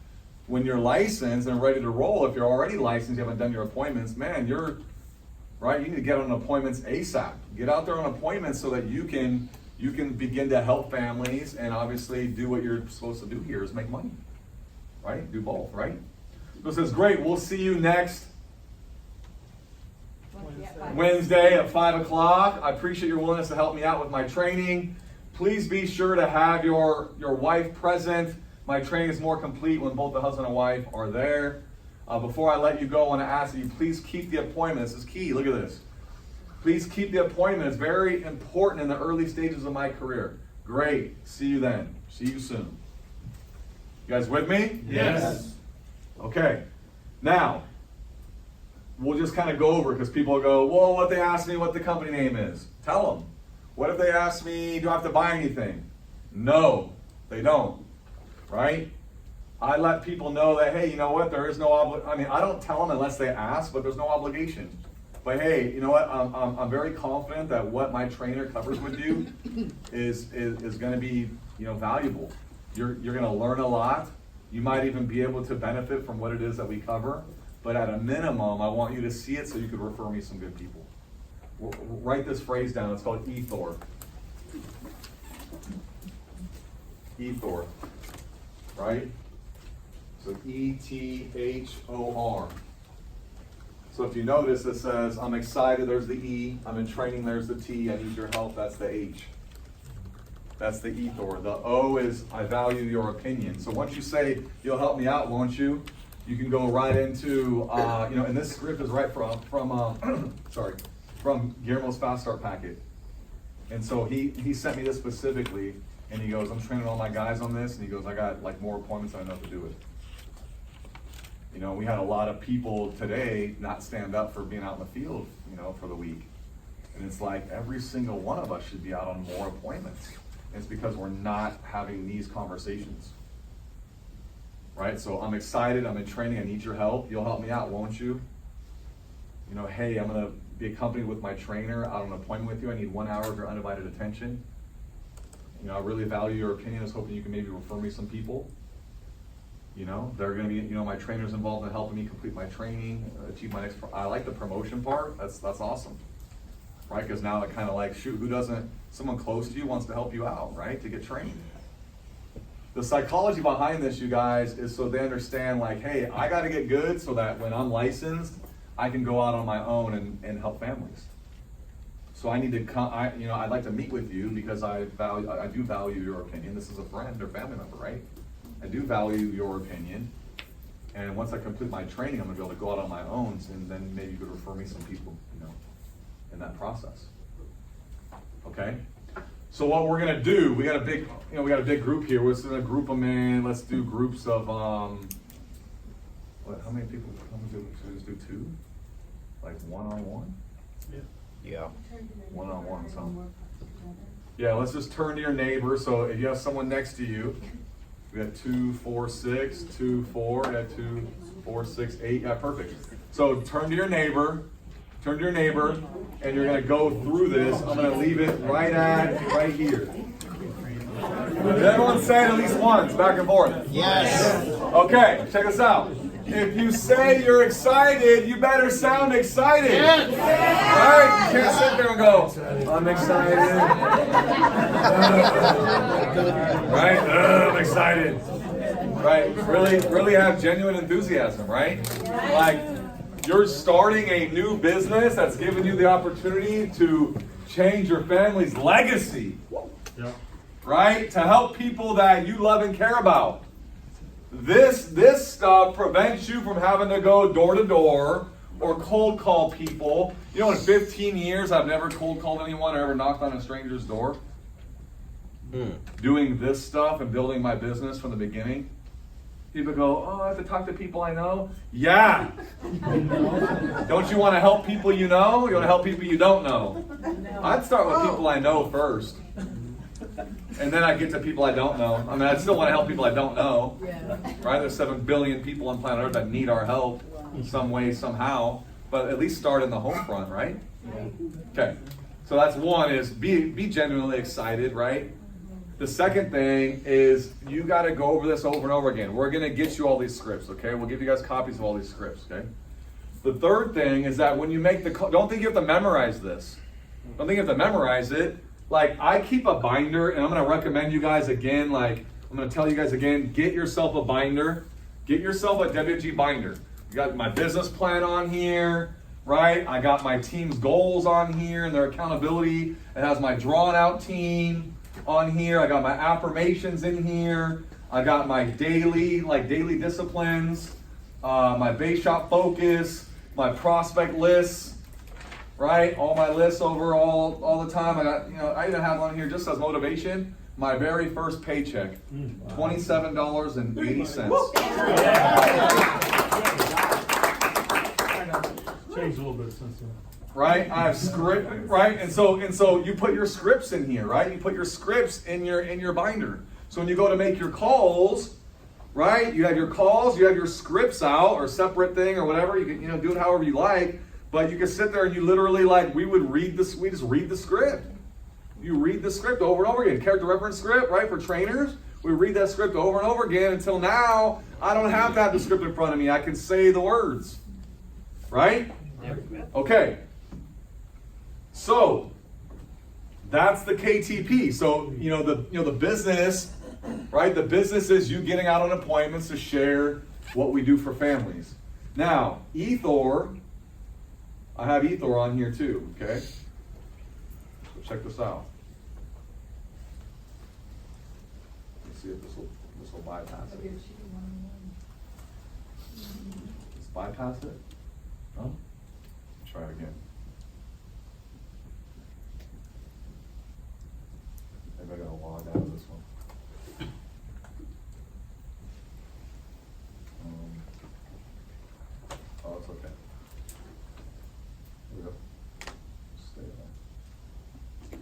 when you're licensed and ready to roll, if you're already licensed, you haven't done your appointments, man, you need to get on appointments ASAP. Get out there on appointments so that you can begin to help families and obviously do what you're supposed to do here is make money, right? Do both, right? So it says, great, we'll see you next Wednesday at 5 o'clock. I appreciate your willingness to help me out with my training. Please be sure to have your wife present. My training is more complete when both the husband and wife are there. Before I let you go, I want to ask that you please keep the appointment. This is key. Look at this. Please keep the appointment. It's very important in the early stages of my career. Great. See you then. See you soon. You guys with me? Yes. Okay. Now, we'll just kind of go over because people go, well, what they ask me what the company name is. Tell them. What if they ask me, do I have to buy anything? No, they don't. Right? I let people know that, hey, you know what, there is no obligation. I don't tell them unless they ask, but there's no obligation. But hey, you know what, I'm very confident that what my trainer covers with you is going to be, valuable. You're going to learn a lot. You might even be able to benefit from what it is that we cover. But at a minimum, I want you to see it so you could refer me some good people. Write this phrase down. It's called ethor. Ethor. Right? So E-T-H-O-R. So if you notice, it says, I'm excited, there's the E. I'm in training, there's the T. I need your help, that's the H. That's the ethor. The O is, I value your opinion. So once you say, you'll help me out, won't you? You can go right into, and this script is right from Guillermo's Fast Start packet. And so he sent me this specifically, and he goes, I'm training all my guys on this, and he goes, I got like more appointments than I know what to do with. You know, we had a lot of people today not stand up for being out in the field, for the week. And it's like every single one of us should be out on more appointments. And it's because we're not having these conversations. Right? So I'm excited, I'm in training, I need your help. You'll help me out, won't you? Hey, I'm gonna be accompanied with my trainer out on an appointment with you. I need 1 hour of your undivided attention. I really value your opinion. I was hoping you can maybe refer me some people. They're going to be, my trainer's involved in helping me complete my training, achieve my next, I like the promotion part. That's awesome. Right? Because now it kind of like, shoot, someone close to you wants to help you out, right? To get trained. The psychology behind this, you guys, is so they understand like, hey, I got to get good so that when I'm licensed, I can go out on my own and help families. So I need to come, I'd like to meet with you because I do value your opinion. This is a friend or family member, right? I do value your opinion. And once I complete my training, I'm gonna be able to go out on my own, and then maybe you could refer me some people, in that process. Okay? So what we're gonna do, we got a big group here. We're just gonna group them in. Let's do groups of, how many people? Should we just do 2? Like one-on-one? Yeah. One-on-one, so. Yeah, let's just turn to your neighbor. So if you have someone next to you, we got 2, 4, 6, 2, 4, got 2, 4, 6, 8. Yeah, perfect. So turn to your neighbor, and you're gonna go through this. I'm gonna leave it right here. Did everyone say it at least once, back and forth? Yes. Okay, check this out. If you say you're excited, you better sound excited. Yes. Right? You can't sit there and go, I'm excited. Right? I'm excited. Right? Really have genuine enthusiasm, right? Like, you're starting a new business that's giving you the opportunity to change your family's legacy. Yeah. Right? To help people that you love and care about. This stuff prevents you from having to go door to door or cold call people. In 15 years, I've never cold called anyone or ever knocked on a stranger's door. Doing this stuff and building my business from the beginning. People go, oh, I have to talk to people I know? Yeah. Don't you want to help people you know? You want to help people you don't know? I'd start with people I know first. And then I get to people I don't know. I mean, I still want to help people I don't know. Right? There's 7 billion people on planet Earth that need our help some way, somehow. But at least start in the home front, right? Okay. So that's one, is be genuinely excited, right? The second thing is you got to go over this over and over again. We're going to get you all these scripts, okay? We'll give you guys copies of all these scripts, okay? The third thing is that when you make don't think you have to memorize this. Don't think you have to memorize it. Like, I keep a binder, and I'm going to recommend you guys again, I'm going to tell you guys again, get yourself a binder. Get yourself a WG binder. You got my business plan on here, right? I got my team's goals on here and their accountability. It has my drawn out team on here. I got my affirmations in here. I got my daily disciplines, my base shop focus, my prospect lists. Right, all my lists over all the time. I got, I even have on here just as motivation. My very first paycheck, $27.80. Changed a little bit since then. Right, I have script. Right, and so you put your scripts in here. Right, you put your scripts in your binder. So when you go to make your calls, right, you have your calls, you have your scripts out or separate thing or whatever. You can do it however you like. But you can sit there and you literally we just read the script. You read the script over and over again. Character reference script, right, for trainers. We read that script over and over again until now I don't have to have the script in front of me. I can say the words. Right? Okay. So that's the KTP. So the business, right? The business is you getting out on appointments to share what we do for families. Now, Ethor, I have Ethor on here too, okay? So check this out. Let's see if this will bypass it. Let's bypass it? No? Try it again. Maybe I gotta log out of this one. Oh, it's okay. Here we go. Stay there.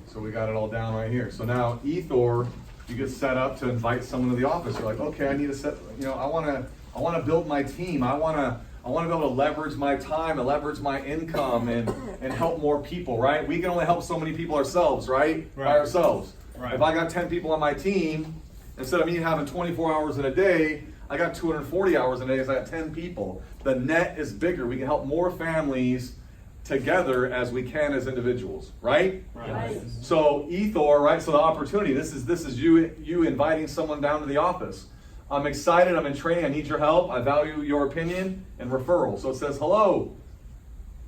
So we got it all down right here. So now Ethor, you get set up to invite someone to the office. You're like, okay, I need to set, I wanna build my team. I wanna be able to leverage my time and leverage my income and help more people, right? We can only help so many people ourselves, right? By ourselves. Right. If I got 10 people on my team, instead of me having 24 hours in a day, I got 240 hours in a day because I got 10 people. The net is bigger. We can help more families together as we can as individuals, right? Right. So Ethor, right? So the opportunity, this is you inviting someone down to the office. I'm excited, I'm in training, I need your help, I value your opinion and referral. So it says, hello,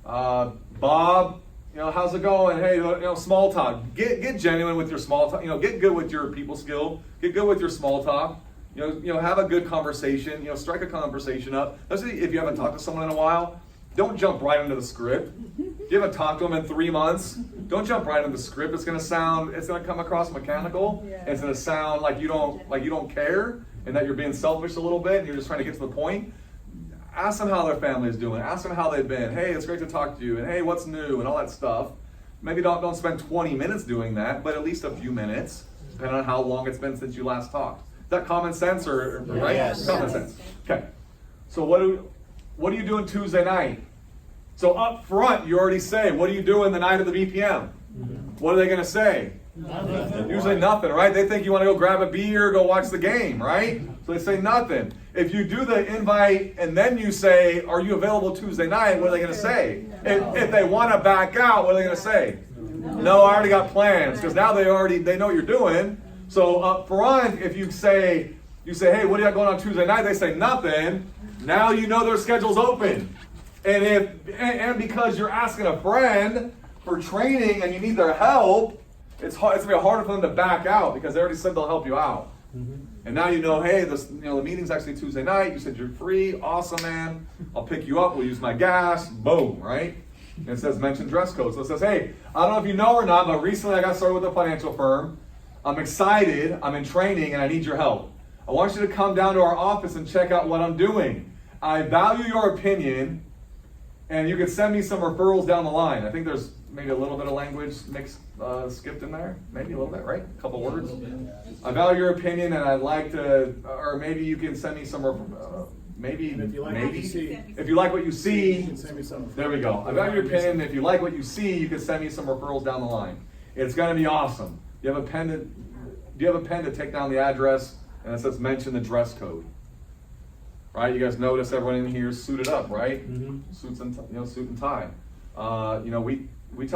Bob, how's it going? Hey, small talk. Get genuine with your small talk. Get good with your people skill. Get good with your small talk. Have a good conversation. Strike a conversation up. Especially if you haven't talked to someone in a while. Don't jump right into the script. If you haven't talked to them in 3 months, don't jump right into the script. It's gonna come across mechanical. Yeah. It's gonna sound like you don't care and that you're being selfish a little bit and you're just trying to get to the point. Ask them how their family is doing. Ask them how they've been. Hey, it's great to talk to you. And hey, what's new? And all that stuff. Maybe don't spend 20 minutes doing that, but at least a few minutes, depending on how long it's been since you last talked. Is that common sense or right? Yes. Common sense. Okay. So what are you doing Tuesday night? So up front, you already say, what are you doing the night of the BPM? What are they going to say? Nothing. Usually nothing, right? They think you want to go grab a beer, go watch the game, right? So they say nothing. If you do the invite and then you say, are you available Tuesday night? What are they going to say? If they want to back out, what are they going to say? No, I already got plans. Because now they know what you're doing. So up front, if you say, hey, what do you got going on Tuesday night? They say nothing. Now you know their schedule's open. And because you're asking a friend for training and you need their help, it's going to be harder for them to back out because they already said they'll help you out. And now you know, hey, the meeting's actually Tuesday night. You said you're free. Awesome, man. I'll pick you up. We'll use my gas. Boom, right? And it says mention dress code. So it says, hey, I don't know if you know or not, but recently I got started with a financial firm. I'm excited. I'm in training and I need your help. I want you to come down to our office and check out what I'm doing. I value your opinion and you can send me some referrals down the line. I think there's maybe a little bit of language mixed, skipped in there. Maybe a little bit, right? A couple words. I value your opinion and I'd like to, or maybe you can send me some, if you like what you see, there we go. I value your opinion. If you like what you see, you can send me some referrals down the line. It's going to be awesome. Do you have a pen to take down the address? And it says mention the dress code. Right? You guys notice everyone in here is suited up, right? Mm-hmm. Suit and tie. We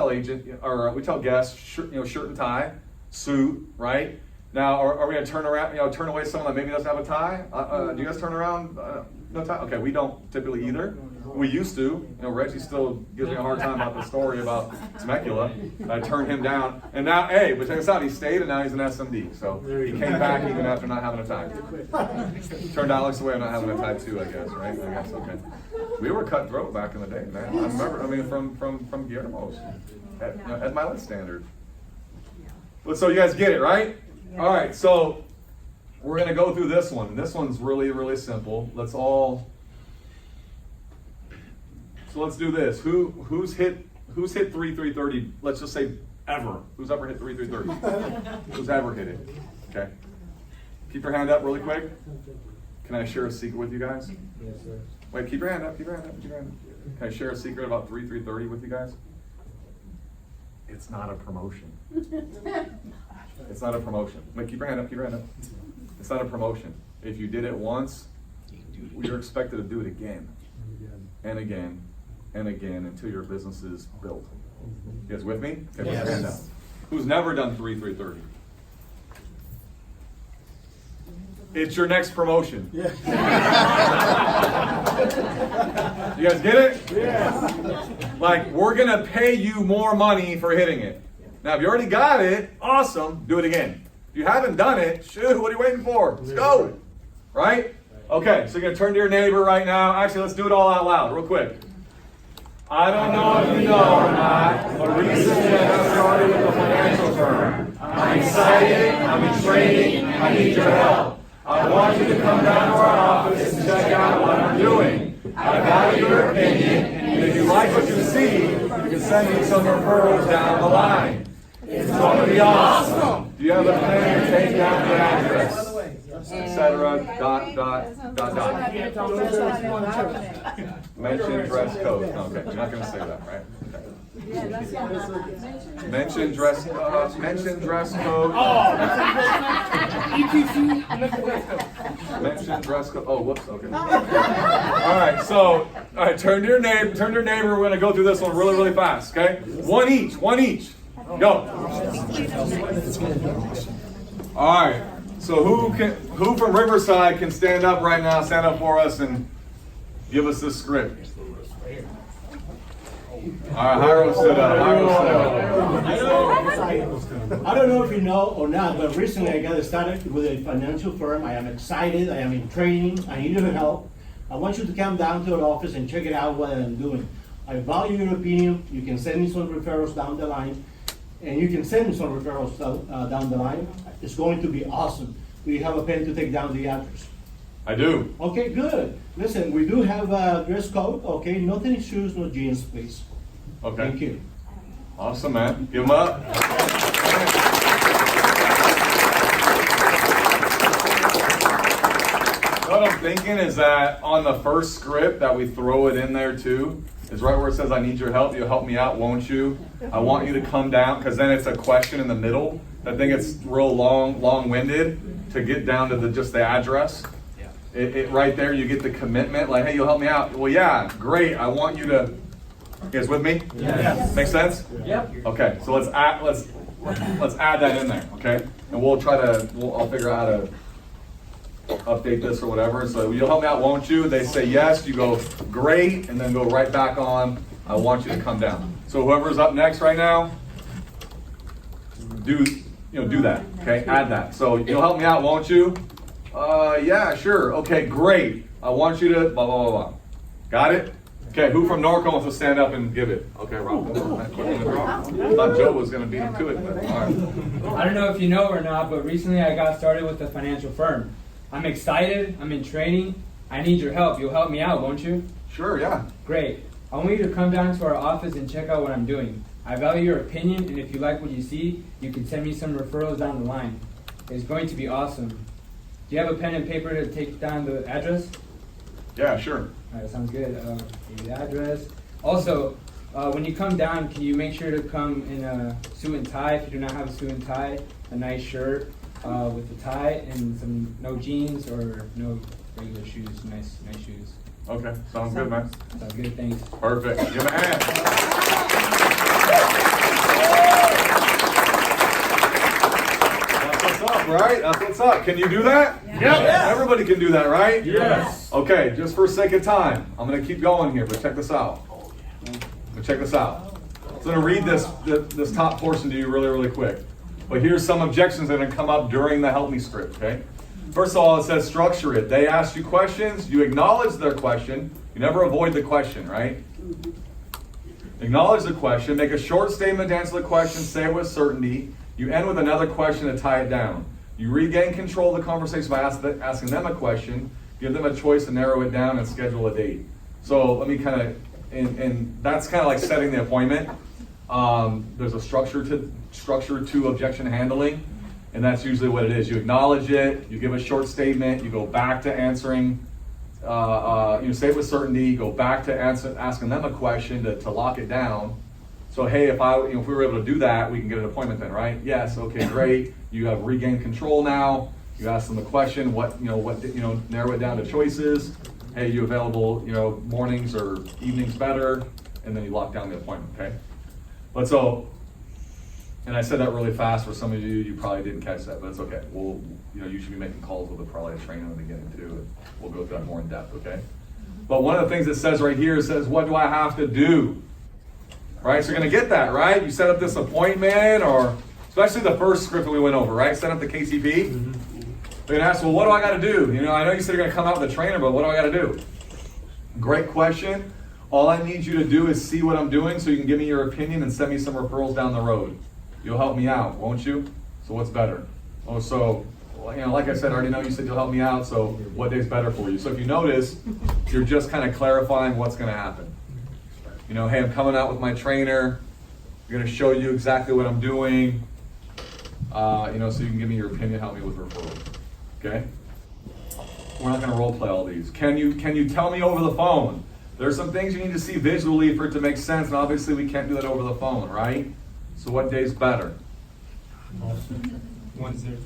tell guests, shirt and tie, suit, right? Now, are we going to turn away someone that maybe doesn't have a tie? Do you guys turn around? No tie? Okay, we don't typically either. We used to. Reggie still gives me a hard time about the story about Temecula. I turned him down. And now, hey, but check this out. He stayed and now he's an SMD. So he came back even after not having a tie. Turned out looks the way of not having a tie too, I guess, right? I guess, okay. We were cutthroat back in the day, man. I remember, from Guillermo's at my list standard. But so you guys get it, right? All right, so we're going to go through this one. This one's really, really simple. Let's do this. Who's hit 3-3-30? Let's just say ever. Who's ever hit 3-3-30? Who's ever hit it? Okay. Keep your hand up really quick. Can I share a secret with you guys? Yes, sir. Wait, keep your hand up. Can I share a secret about 3-3-30 with you guys? It's not a promotion. It's not a promotion. Wait, keep your hand up. It's not a promotion. if you did it once, you're expected to do it again, and again, and again, until your business is built. You guys with me? Okay, put your hand down. Who's never done 3-3-30? It's your next promotion. Yeah. You guys get it? Yeah. Like, we're gonna pay you more money for hitting it. Now, if you already got it, awesome, do it again. If you haven't done it, shoot, what are you waiting for? Let's go. Right? Okay, so you're gonna turn to your neighbor right now. Actually, let's do it all out loud, real quick. I don't know if you know or not, but recently I got started with a financial firm. I'm excited, I'm in training, I need your help. I want you to come down to our office and check out what I'm doing. I value your opinion, and if you like what you see, you can send me some referrals down the line. It's going to be awesome. Do you have a pen to take down the address? Etc. Dot. Mention dress code. Okay, you're not going to say that, right? Okay. Mention dress code. Mention dress code. Mention dress code. Oh, whoops. Okay. All right. Turn to your neighbor. We're going to go through this one really, really fast. Okay. One each. Go. All right. So who from Riverside can stand up right now? Stand up for us and give us this script. All right, Jairo stood up. I don't know if you know or not, but recently I got started with a financial firm. I am excited. I am in training. I need your help. I want you to come down to our office and check it out what I'm doing. I value your opinion. You can send me some referrals down the line. And you can send me some referrals down the line. It's going to be awesome. Do you have a pen to take down the address? I do. Okay, good. Listen, we do have a dress code. Okay, no tennis shoes, no jeans, please. Okay. Thank you. Awesome, man. Give them up. What I'm thinking is that on the first script that we throw it in there too, is right where it says, I need your help. You'll help me out, won't you? I want you to come down, because then it's a question in the middle. I think it's real long-winded to get down to just the address. It right there, you get the commitment, like, hey, you'll help me out. Well, yeah, great. I want you to. You guys with me? Yes. Make sense? Yep. Okay, so let's add that in there, okay? And I'll figure out how to update this or whatever. So you'll help me out, won't you? They say yes, you go great, and then go right back on, I want you to come down. So whoever's up next right now, do that, okay? Add that. So you'll help me out, won't you? Yeah, sure. Okay, great. I want you to blah, blah, blah, blah. Got it? Okay, who from Norco wants to stand up and give it? Okay, Rob. I thought Joe was going to beat him to it, but all right. I don't know if you know or not, but recently I got started with a financial firm. I'm excited. I'm in training. I need your help. You'll help me out, won't you? Sure, yeah. Great. I want you to come down to our office and check out what I'm doing. I value your opinion, and if you like what you see, you can send me some referrals down the line. It's going to be awesome. Do you have a pen and paper to take down the address? Yeah, sure. All right, sounds good. Give you the address. Also, when you come down, can you make sure to come in a suit and tie? If you do not have a suit and tie, a nice shirt with the tie, and no jeans or no regular shoes. Nice shoes. Okay, sounds good, man. Sounds good. Thanks. Perfect. Give him a hand. That's what's up, right? That's what's up. Can you do that? Yep. Yes. Everybody can do that, right? Yes. Okay, just for sake of time, I'm going to keep going here, but check this out. Check this out. I'm going to read this top portion to you really, really quick. But here's some objections that are going to come up during the help me script, okay? First of all, it says structure it. They ask you questions, you acknowledge their question. You never avoid the question, right? Acknowledge the question, make a short statement to answer the question, say it with certainty. You end with another question to tie it down. You regain control of the conversation by asking them a question, give them a choice to narrow it down and schedule a date. So let me kind of, and that's kind of like setting the appointment. There's a structure to objection handling, and that's usually what it is. You acknowledge it, you give a short statement, you go back to answering, you say it with certainty, go back to asking them a question to lock it down. So hey, if we were able to do that, we can get an appointment then, right? Yes, okay, great. You have regained control now. You ask them the question, narrow it down to choices. Hey, you available, mornings or evenings better? And then you lock down the appointment, okay? But so, and I said that really fast for some of you, you probably didn't catch that, but it's okay. You should be making calls with probably a trainer in the beginning too, and we'll go through that more in depth, okay? But one of the things it says right here, it says, what do I have to do? Right, so you're gonna get that, right? You set up this appointment, or especially the first script that we went over, right? Set up the KCP. They're gonna ask, well, what do I gotta do? I know you said you're gonna come out with a trainer, but what do I gotta do? Great question. All I need you to do is see what I'm doing so you can give me your opinion and send me some referrals down the road. You'll help me out, won't you? So what's better? Oh, so, like I said, I already know you said you'll help me out, so what day's better for you? So if you notice, you're just kind of clarifying what's gonna happen. Hey, I'm coming out with my trainer. I'm gonna show you exactly what I'm doing. So you can give me your opinion, help me with referrals. Okay? We're not gonna role play all these. Can you tell me over the phone? There's some things you need to see visually for it to make sense, and obviously we can't do that over the phone, right? So what day's better? Wednesday.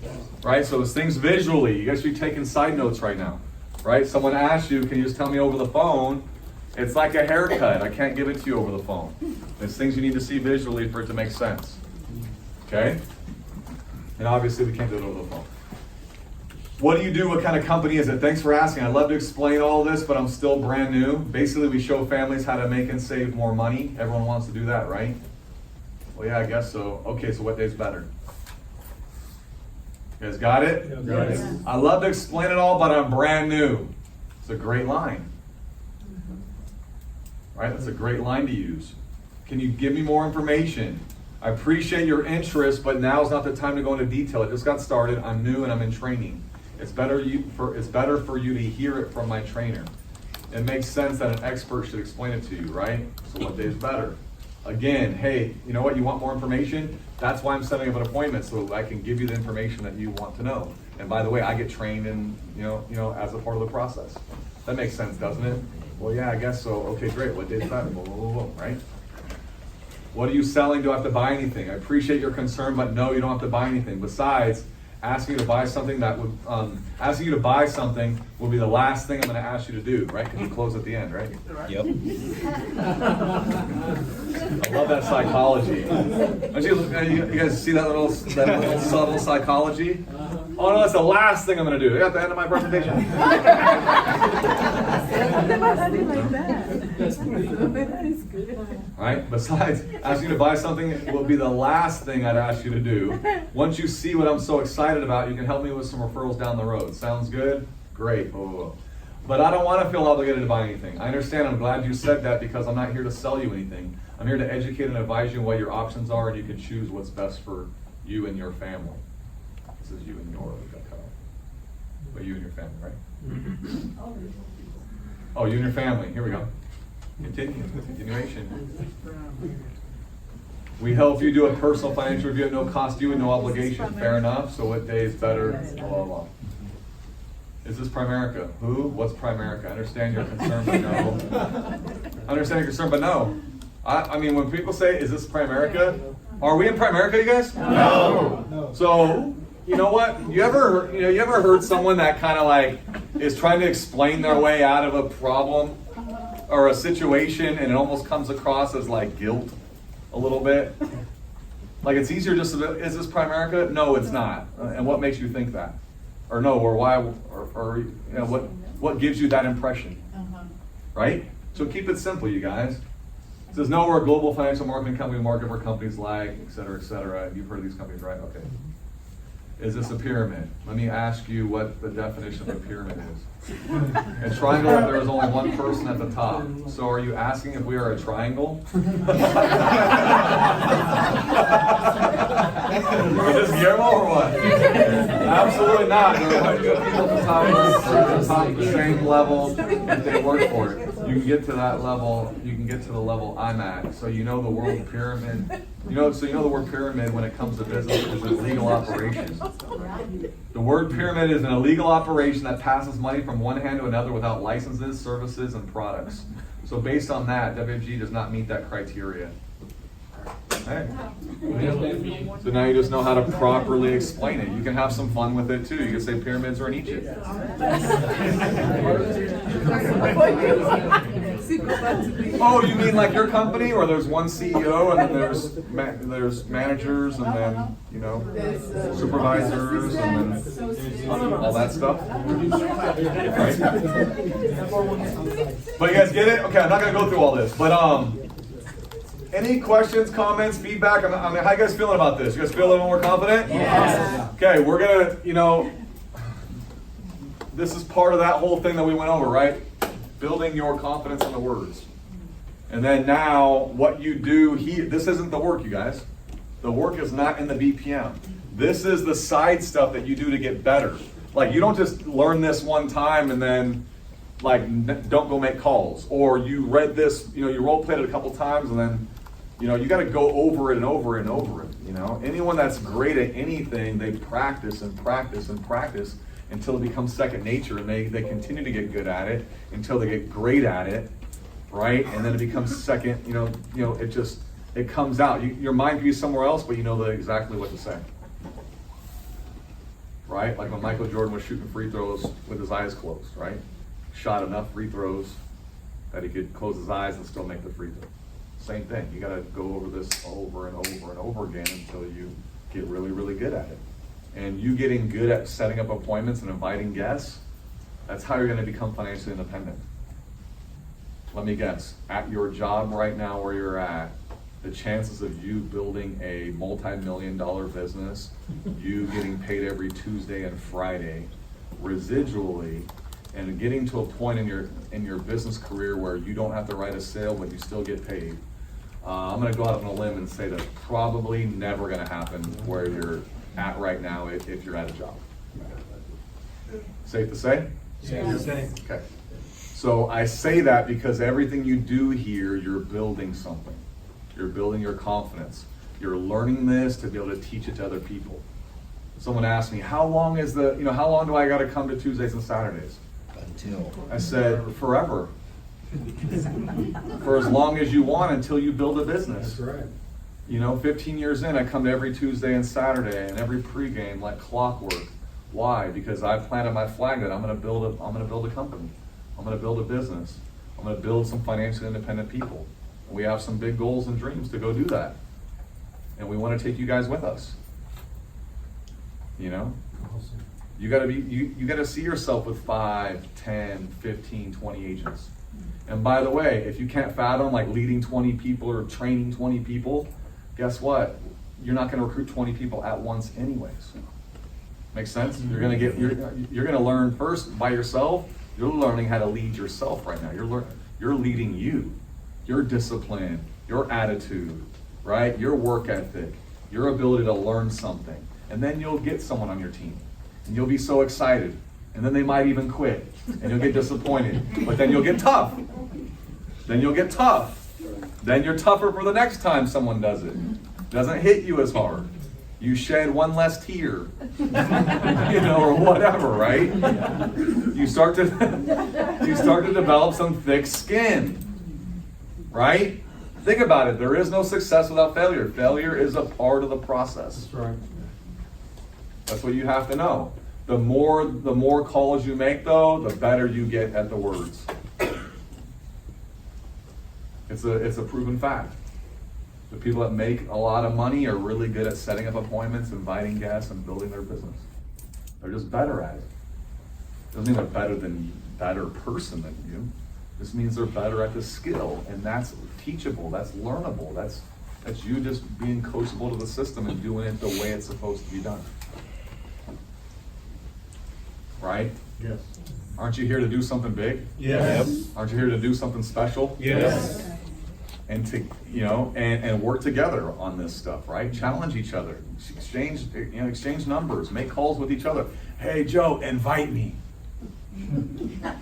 Right, so it's things visually. You guys should be taking side notes right now. Right? Someone asks you, can you just tell me over the phone? It's like a haircut. I can't give it to you over the phone. There's things you need to see visually for it to make sense. Okay? And obviously we can't do it over the phone. What do you do? What kind of company is it? Thanks for asking. I'd love to explain all this, but I'm still brand new. Basically, we show families how to make and save more money. Everyone wants to do that, right? Well, yeah, I guess so. Okay, so what day's better? You guys got it? Yes. I love to explain it all, but I'm brand new. It's a great line. Right? That's a great line to use. Can you give me more information? I appreciate your interest, but now is not the time to go into detail. It just got started. I'm new and I'm in training. It's better for you to hear it from my trainer. It makes sense that an expert should explain it to you, right? So what day is better? Again, hey, you know what? You want more information? That's why I'm setting up an appointment, so I can give you the information that you want to know. And by the way, I get trained in, as a part of the process. That makes sense, doesn't it? Well, yeah, I guess so. Okay, great. What day is better? Blah, blah, blah, blah, right? What are you selling? Do I have to buy anything? I appreciate your concern, but no, you don't have to buy anything. Besides, asking you to buy something will be the last thing I'm going to ask you to do, right? Because you close at the end, right? Yep. I love that psychology. Don't you guys see that little subtle psychology? Oh no, that's the last thing I'm going to do. At the end of my presentation. Right? Besides, asking you to buy something will be the last thing I'd ask you to do. Once you see what I'm so excited about, you can help me with some referrals down the road. Sounds good? Great. Oh. But I don't want to feel obligated to buy anything. I understand. I'm glad you said that because I'm not here to sell you anything. I'm here to educate and advise you on what your options are, and you can choose what's best for you and your family. This is you and your, but you and your family, right? Oh, you and your family. Here we go. Continuation. We help you do a personal financial review at no cost to you and no obligation. Fair enough. So what day is better? Blah, blah, blah. Is this Primerica? Who? What's Primerica? I understand your concern, but no. I understand your concern, but no. I mean, when people say, is this Primerica? Are we in Primerica, you guys? No. So, you know what? You ever heard someone that kind of like is trying to explain their way out of a problem or a situation, and it almost comes across as like guilt a little bit? Like it's easier just to, is this Primerica? No, it's not. And what makes you think that? Or no, or why, or what gives you that impression? Right? So keep it simple, you guys. It says, no, we're a global financial marketing company, we market for companies like, et cetera, et cetera. You've heard of these companies, right? Okay. Is this a pyramid? Let me ask you what the definition of a pyramid is. A triangle, there is only one person at the top. So are you asking if we are a triangle? Is this Guillermo or what? Absolutely not. There are people at the top of the same level if they work for it. You can get to that level, you can get to the level I'm at. So you know the word pyramid. You know the word pyramid when it comes to business is an illegal operation. The word pyramid is an illegal operation that passes money from one hand to another without licenses, services, and products. So based on that, WFG does not meet that criteria. Hey. So now you just know how to properly explain it. You can have some fun with it too. You can say pyramids are in Egypt. Oh, you mean like your company, where there's one CEO and then there's managers and then supervisors and then all that stuff, right? But you guys get it? Okay, I'm not gonna go through all this, but any questions, comments, feedback? I mean, how you guys feeling about this? You guys feel a little more confident? Yes. Okay, we're gonna, this is part of that whole thing that we went over, right? Building your confidence in the words. And then now, what you do here, this isn't the work, you guys. The work is not in the BPM. This is the side stuff that you do to get better. Like, you don't just learn this one time and then, like, don't go make calls. Or you read this, you role played it a couple times and then, you got to go over it and over it and over it. Anyone that's great at anything, they practice and practice and practice until it becomes second nature, and they continue to get good at it until they get great at it, right? And then it becomes second, it comes out. Your mind can be somewhere else, but you know exactly what to say. Right? Like when Michael Jordan was shooting free throws with his eyes closed, right? Shot enough free throws that he could close his eyes and still make the free throw. Same thing. You got to go over this over and over and over again until you get really, really good at it. And you getting good at setting up appointments and inviting guests, that's how you're going to become financially independent. Let me guess, at your job right now where you're at, the chances of you building a multi-million-dollar business, you getting paid every Tuesday and Friday, residually, and getting to a point in your business career where you don't have to write a sale but you still get paid. I'm going to go out on a limb and say that's probably never going to happen where you're at right now if you're at a job. Safe to say? Yes. Okay. So I say that because everything you do here, you're building something. You're building your confidence. You're learning this to be able to teach it to other people. Someone asked me, how long do I got to come to Tuesdays and Saturdays? Until. I said, forever. For as long as you want until you build a business. That's right. 15 years in, I come to every Tuesday and Saturday and every pregame like clockwork. Why? Because I planted my flag that I'm going to build a company. I'm going to build a business. I'm going to build some financially independent people. And we have some big goals and dreams to go do that. And we want to take you guys with us. Awesome. You got to see yourself with 5, 10, 15, 20 agents. And by the way, if you can't fathom like leading 20 people or training 20 people, guess what? You're not going to recruit 20 people at once anyways. Make sense? You're going to learn first by yourself. You're learning how to lead yourself right now. You're leading you, your discipline, your attitude, right? Your work ethic, your ability to learn something. And then you'll get someone on your team. And you'll be so excited. And then they might even quit. And you'll get disappointed. But then you'll get tough. Then you'll get tough. Then you're tougher for the next time someone does it. Doesn't hit you as hard. You shed one less tear. Or whatever, right? You start to develop some thick skin. Right? Think about it. There is no success without failure. Failure is a part of the process. That's right. That's what you have to know. The more calls you make, though, the better you get at the words. It's a proven fact. The people that make a lot of money are really good at setting up appointments, inviting guests, and building their business. They're just better at it. Doesn't mean they're better person than you. This means they're better at the skill, and that's teachable. That's learnable. That's you just being coachable to the system and doing it the way it's supposed to be done. Right? Yes. Aren't you here to do something big? Yes. Aren't you here to do something special? Yes. And to and work together on this stuff, right? Challenge each other, exchange numbers, make calls with each other. Hey Joe, invite me.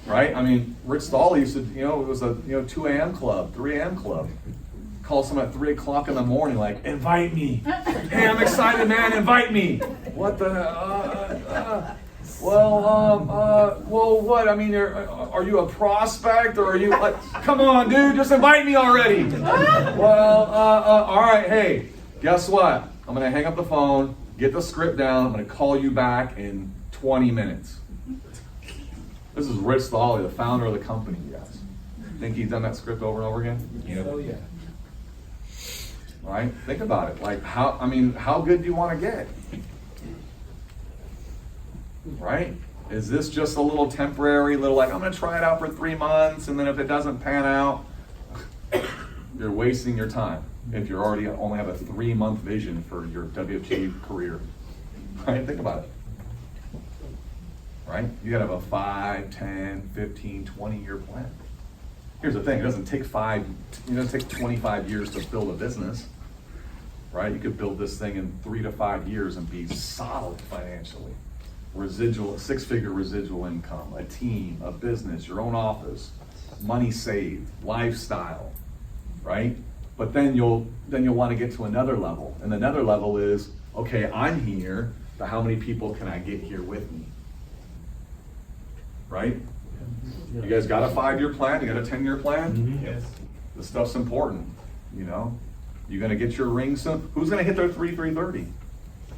Right? I mean, Rich Stahl used to, it was a 2 a.m. club, 3 a.m. club. Call someone at 3 o'clock in the morning, like, invite me. Hey, I'm excited, man, invite me. What the Well, what? I mean, are you a prospect or are you like, come on, dude, just invite me already. Well, all right, hey, guess what? I'm going to hang up the phone, get the script down, I'm going to call you back in 20 minutes. This is Rich Stolley, the founder of the company, you guys. Think he's done that script over and over again? Oh yeah. Right? Think about it. Like, how good do you want to get? Right? Is this just a little temporary, I'm going to try it out for 3 months, and then if it doesn't pan out, you're wasting your time if you only have a 3-month vision for your WFG career. Right? Think about it. Right? You gotta have a 5, 10, 15, 20-year plan. Here's the thing, it doesn't take 25 years to build a business. Right? You could build this thing in 3 to 5 years and be solid financially. Residual, 6-figure residual income, a team, a business, your own office, money saved, lifestyle, right? But then you'll want to get to another level. And another level is, okay, I'm here, but how many people can I get here with me? Right? You guys got a 5-year plan? You got a 10-year plan? Yes. This stuff's important, you know? You're gonna get your ring soon. Who's gonna hit their 3-3-30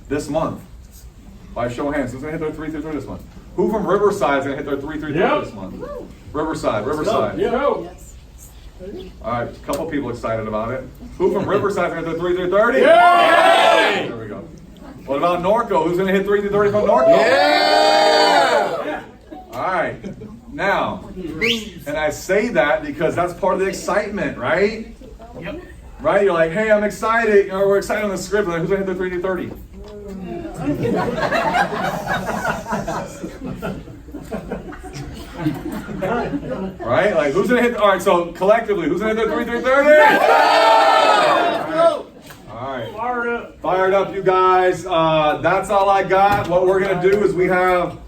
this month? By show of hands, who's gonna hit their 3-3-30 this month? Who from Riverside's gonna hit their 3-3-30 this month? Riverside. Yes. All right, a couple people excited about it. Who from Riverside's gonna hit their 3-3-30? Yeah! There we go. What about Norco? Who's gonna hit 3-3-30 from Norco? Yeah! All right. Now, and I say that because that's part of the excitement, right? Yep. Right? You're like, hey, I'm excited. You know, we're excited on the script. Like, who's gonna hit their 3-3-30? Right? Like, who's gonna hit? All right. So collectively, who's gonna hit their 3-3-30? All right. Fired up, you guys. That's all I got. What we're gonna do is we have.